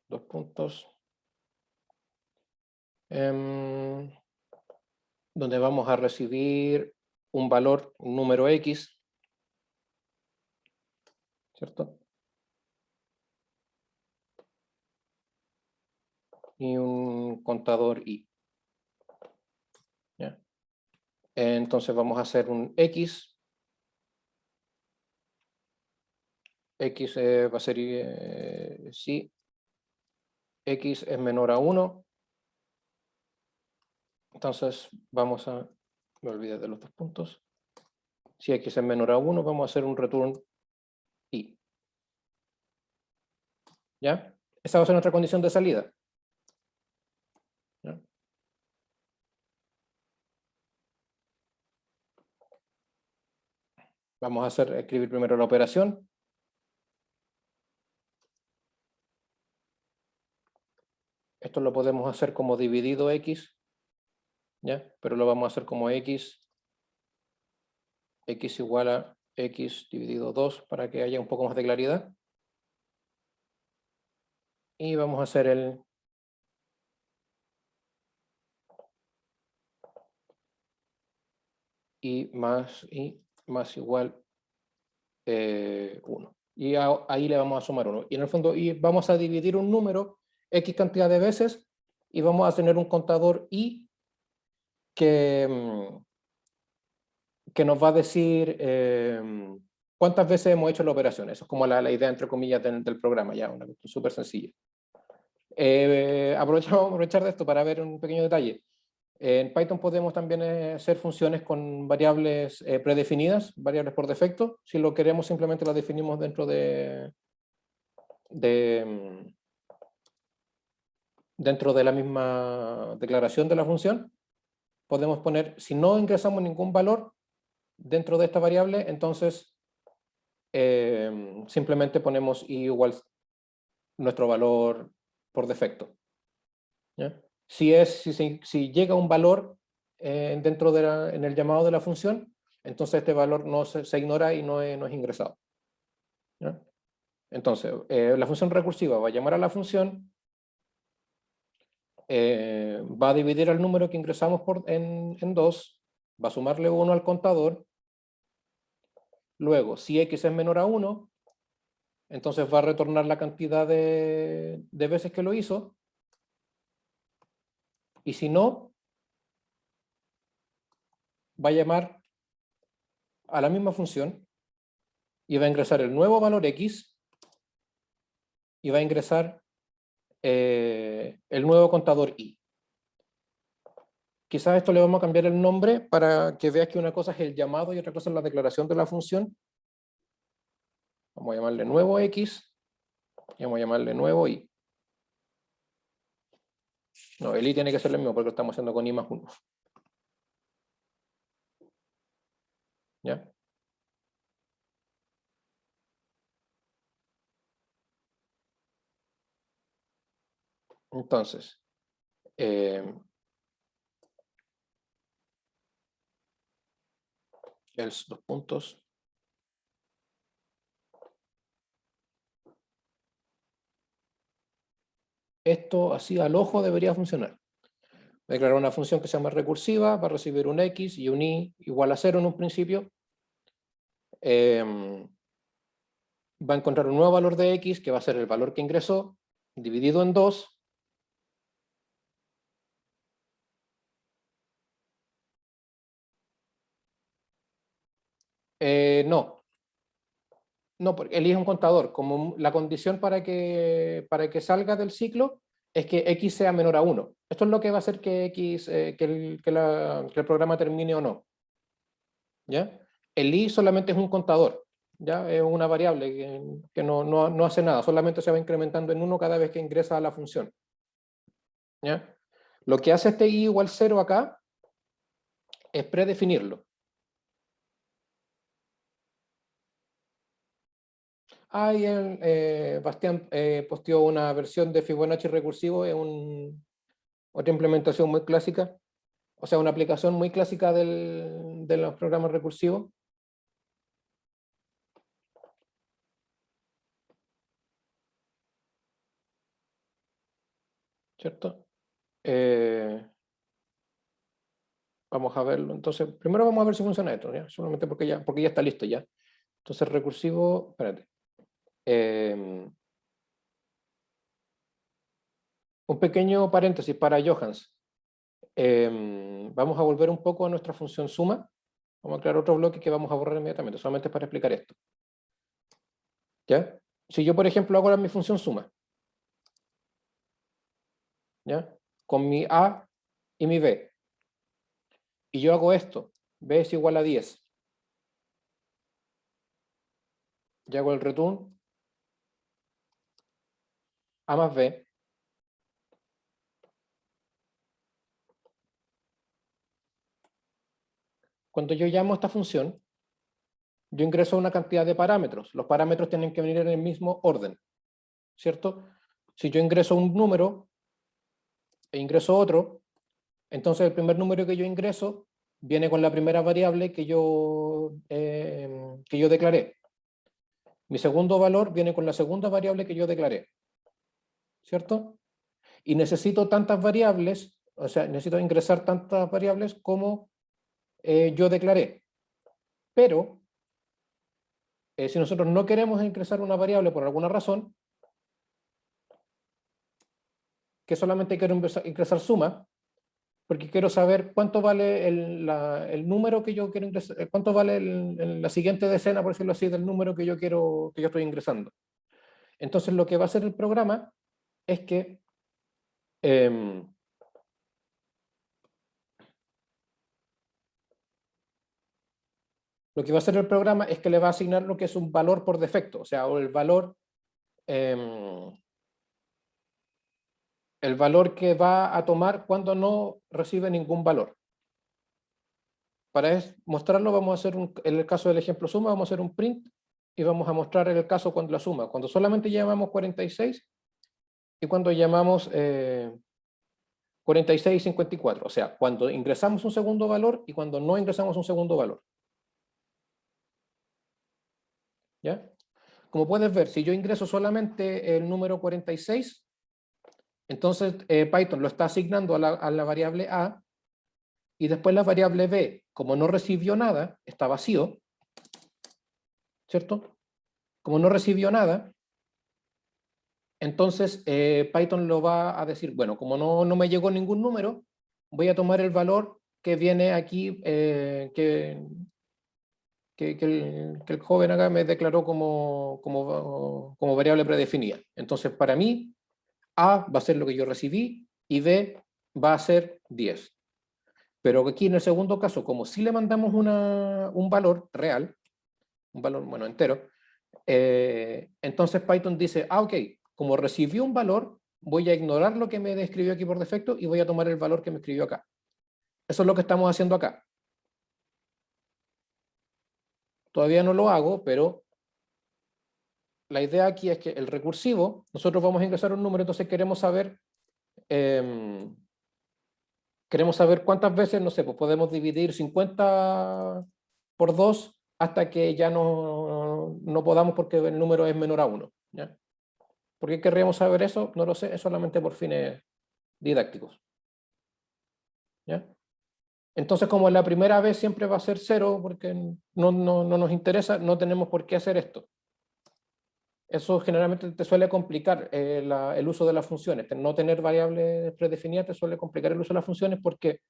Dos puntos. Donde vamos a recibir un valor, un número X, ¿cierto? Y un contador Y. ¿Ya? Entonces vamos a hacer un X. X va a ser, sí, X es menor a 1. Entonces vamos a, me olvidé de los dos puntos. Si X es menor a 1, vamos a hacer un return Y. ¿Ya? Esa va a ser nuestra condición de salida. ¿Ya? Vamos a escribir primero la operación. Esto lo podemos hacer como dividido X, ¿ya? Pero lo vamos a hacer como X igual a X dividido 2 para que haya un poco más de claridad. Y vamos a hacer y más igual 1. Y ahí le vamos a sumar 1. Y en el fondo vamos a dividir un número X cantidad de veces y vamos a tener un contador I que nos va a decir cuántas veces hemos hecho la operación. Eso es como la idea, entre comillas, del programa, ya, una cuestión súper sencilla. Vamos a aprovechar de esto para ver un pequeño detalle. En Python podemos también hacer funciones con variables predefinidas, variables por defecto. Si lo queremos, simplemente las definimos dentro dentro de la misma declaración de la función. Podemos poner, si no ingresamos ningún valor dentro de esta variable, entonces simplemente ponemos i igual nuestro valor por defecto. ¿Ya? Si llega un valor dentro en el llamado de la función, entonces este valor no se ignora y no es ingresado. ¿Ya? Entonces, la función recursiva va a llamar a la función, va a dividir el número que ingresamos en 2, va a sumarle 1 al contador. Luego, si x es menor a 1, entonces va a retornar la cantidad de veces que lo hizo. Y si no, va a llamar a la misma función y va a ingresar el nuevo valor x y va a ingresar el nuevo contador i. Quizás esto le vamos a cambiar el nombre para que veas que una cosa es el llamado y otra cosa es la declaración de la función. Vamos a llamarle nuevo x y vamos a llamarle nuevo i. No, el i tiene que ser el mismo porque lo estamos haciendo con i más 1. ¿Ya? Entonces, dos puntos. Esto así al ojo debería funcionar. Voy a declarar una función que se llama recursiva, va a recibir un x y un i igual a 0 en un principio. Va a encontrar un nuevo valor de x, que va a ser el valor que ingresó, dividido en 2. No, porque el i es un contador. Como la condición para que salga del ciclo es que x sea menor a 1. Esto es lo que va a hacer que x, que el programa termine o no. ¿Ya? El i solamente es un contador. ¿Ya? Es una variable que no hace nada, solamente se va incrementando en 1 cada vez que ingresa a la función. ¿Ya? Lo que hace este i igual 0 acá es predefinirlo. Ahí Bastián posteó una versión de Fibonacci recursivo, es otra implementación muy clásica, o sea, una aplicación muy clásica de los programas recursivos. ¿Cierto? Vamos a verlo. Entonces, primero vamos a ver si funciona esto, ¿ya? Solamente porque ya está listo ya. Entonces, recursivo, espérate. Un pequeño paréntesis para Johans. Vamos a volver un poco a nuestra función suma. Vamos a crear otro bloque que vamos a borrar inmediatamente, solamente para explicar esto. ¿Ya? Si yo, por ejemplo, hago ahora mi función suma, ¿ya? Con mi A y mi B. Y yo hago esto, B es igual a 10. Y hago el return A más B. Cuando yo llamo a esta función, yo ingreso una cantidad de parámetros. Los parámetros tienen que venir en el mismo orden, ¿cierto? Si yo ingreso un número e ingreso otro, entonces el primer número que yo ingreso viene con la primera variable que yo declaré. Mi segundo valor viene con la segunda variable que yo declaré, ¿cierto? Y necesito tantas variables, o sea, necesito ingresar tantas variables como yo declaré. Pero si nosotros no queremos ingresar una variable por alguna razón, que solamente quiero ingresar suma, porque quiero saber cuánto vale el número que yo quiero ingresar, cuánto vale la siguiente decena, por decirlo así, del número que yo quiero, que yo estoy ingresando. Entonces lo que va a hacer el programa es que lo que va a hacer el programa es que le va a asignar lo que es un valor por defecto, o sea, o el valor que va a tomar cuando no recibe ningún valor. Para mostrarlo vamos a hacer, en el caso del ejemplo suma, vamos a hacer un print y vamos a mostrar en el caso cuando la suma, cuando solamente llamamos 46 y cuando llamamos 46 y 54, o sea, cuando ingresamos un segundo valor y cuando no ingresamos un segundo valor. ¿Ya? Como puedes ver, si yo ingreso solamente el número 46, entonces Python lo está asignando a la variable A y después la variable B, como no recibió nada, está vacío, ¿cierto? Como no recibió nada, entonces Python lo va a decir, bueno, como no me llegó ningún número, voy a tomar el valor que viene aquí, que el joven acá me declaró como variable predefinida. Entonces, para mí, A va a ser lo que yo recibí y B va a ser 10. Pero aquí en el segundo caso, como si le mandamos un valor real, un valor, bueno, entero, entonces Python dice, ok, como recibió un valor, voy a ignorar lo que me describió aquí por defecto y voy a tomar el valor que me escribió acá. Eso es lo que estamos haciendo acá. Todavía no lo hago, pero la idea aquí es que el recursivo, nosotros vamos a ingresar un número, entonces queremos saber cuántas veces, no sé, pues podemos dividir 50 por 2 hasta que ya no podamos porque el número es menor a 1. ¿Ya? ¿Por qué querríamos saber eso? No lo sé, es solamente por fines didácticos. ¿Ya? Entonces, como la primera vez siempre va a ser 0, porque no nos interesa, no tenemos por qué hacer esto. Eso generalmente te suele complicar el uso de las funciones. No tener variables predefinidas te suele complicar el uso de las funciones porque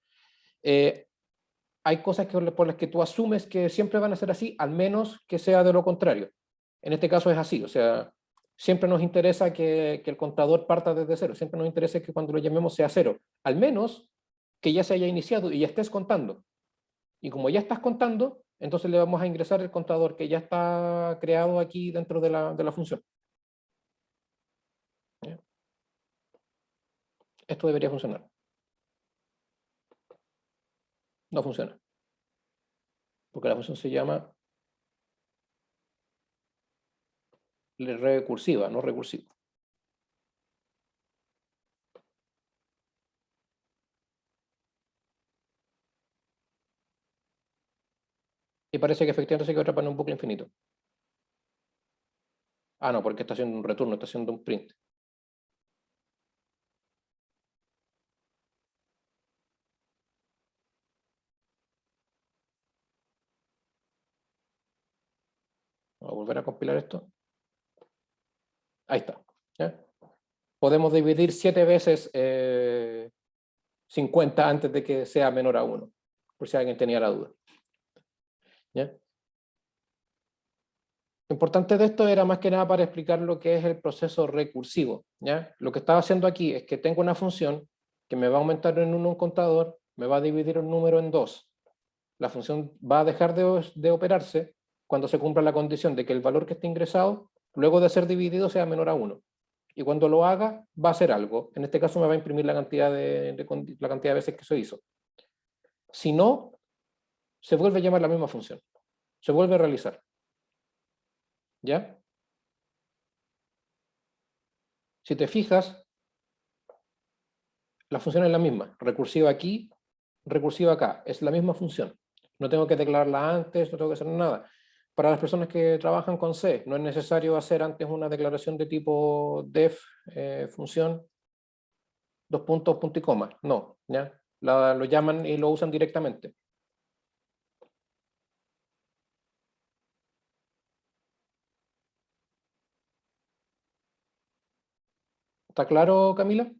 hay cosas por las que tú asumes que siempre van a ser así, al menos que sea de lo contrario. En este caso es así, o sea, siempre nos interesa que el contador parta desde 0, siempre nos interesa que cuando lo llamemos sea 0, al menos que ya se haya iniciado y ya estés contando. Y como ya estás contando, entonces le vamos a ingresar el contador que ya está creado aquí dentro de la función. ¿Ya? Esto debería funcionar. No funciona. Porque la función se llama recursiva, no recursiva. Y parece que efectivamente se quedó atrapado en un bucle infinito. Ah, no, porque está haciendo un retorno, está haciendo un print. Vamos a volver a compilar esto. Ahí está. ¿Ya? Podemos dividir 7 veces 50 antes de que sea menor a 1, por si alguien tenía la duda. ¿Ya? Lo importante de esto era más que nada para explicar lo que es el proceso recursivo. ¿Ya? Lo que estaba haciendo aquí es que tengo una función que me va a aumentar en 1 un contador, me va a dividir un número en 2. La función va a dejar de operarse cuando se cumpla la condición de que el valor que esté ingresado, luego de ser dividido, sea menor a 1. Y cuando lo haga, va a hacer algo. En este caso me va a imprimir la cantidad la cantidad de veces que se hizo. Si no, se vuelve a llamar la misma función. Se vuelve a realizar. ¿Ya? Si te fijas, la función es la misma. Recursiva aquí, recursiva acá. Es la misma función. No tengo que declararla antes, no tengo que hacer nada. Para las personas que trabajan con C, no es necesario hacer antes una declaración de tipo def función, dos puntos, punto y coma. No, ¿ya? Lo llaman y lo usan directamente. ¿Está claro, Camila?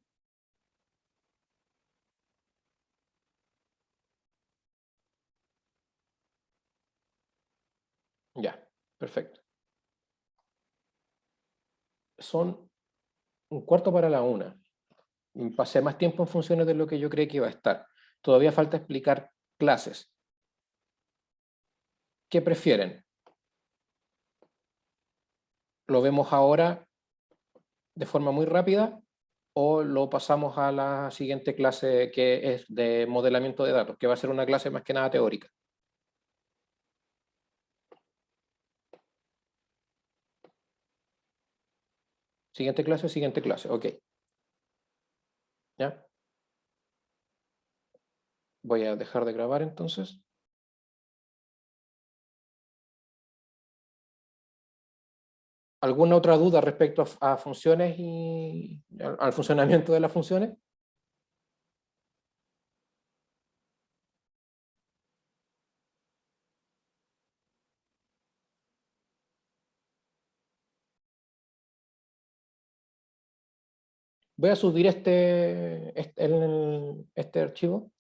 Ya, perfecto. Son 1:15 para la 1. Pasé más tiempo en funciones de lo que yo creí que iba a estar. Todavía falta explicar clases. ¿Qué prefieren? ¿Lo vemos ahora de forma muy rápida o lo pasamos a la siguiente clase, que es de modelamiento de datos, que va a ser una clase más que nada teórica? Siguiente clase, ok. ¿Ya? Voy a dejar de grabar entonces. ¿Alguna otra duda respecto a funciones y al funcionamiento de las funciones? Voy a subir este archivo.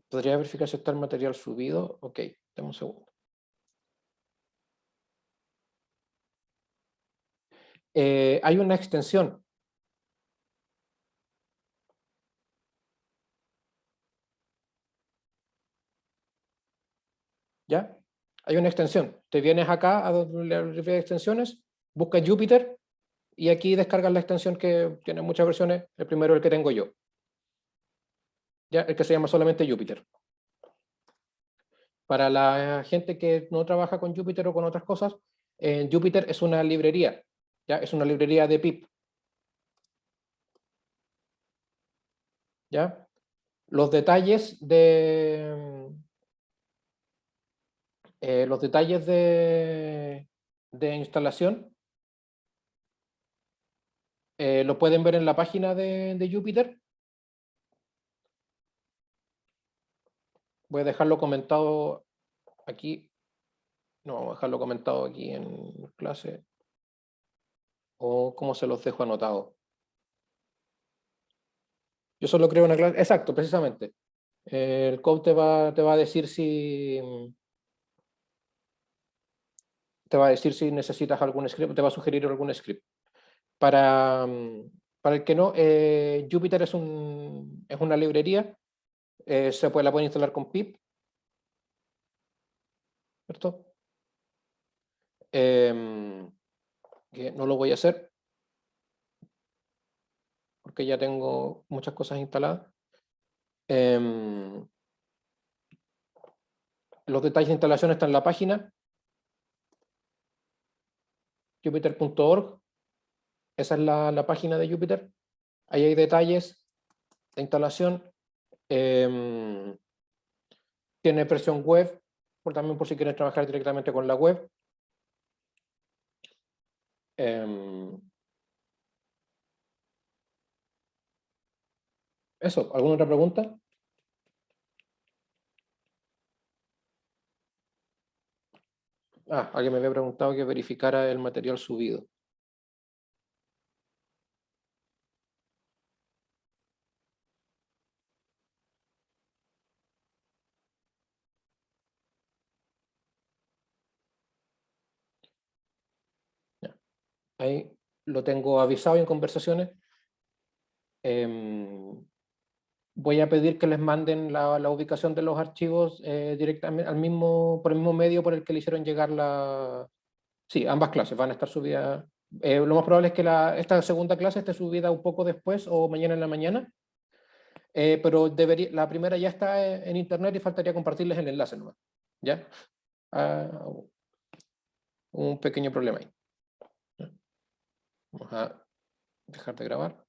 ¿Podría verificar si está el material subido? Ok, dame un segundo. Hay una extensión. ¿Ya? Hay una extensión. Te vienes acá a donde le extensiones, buscas Jupyter y aquí descargas la extensión que tiene muchas versiones. El primero es el que tengo yo. ¿Ya? El que se llama solamente Jupyter. Para la gente que no trabaja con Jupyter o con otras cosas, Jupyter es una librería. ¿Ya? Es una librería de pip. ¿Ya? Los detalles de instalación lo pueden ver en la página de Jupyter. Voy a dejarlo comentado aquí. No, vamos a dejarlo comentado aquí en clase. O cómo se los dejo anotados. Yo solo creo una clase. Exacto, precisamente. El code te va a decir si. Te va a decir si necesitas algún script, te va a sugerir algún script. Para, para el que no, Jupyter es una librería. La pueden instalar con pip, ¿cierto? Que no lo voy a hacer porque ya tengo muchas cosas instaladas. Los detalles de instalación están en la página jupyter.org. Esa es la página de Jupyter. Ahí hay detalles de instalación. Tiene versión web, también por si quieres trabajar directamente con la web. Eso, ¿alguna otra pregunta? Alguien me había preguntado que verificara el material subido. Ya. Ahí lo tengo avisado en conversaciones. Voy a pedir que les manden la ubicación de los archivos directamente por el mismo medio por el que le hicieron llegar Sí, ambas clases van a estar subidas. Lo más probable es que esta segunda clase esté subida un poco después o mañana en la mañana, pero la primera ya está en internet y faltaría compartirles el enlace nomás. ¿Ya? Ah, un pequeño problema ahí. Vamos a dejar de grabar.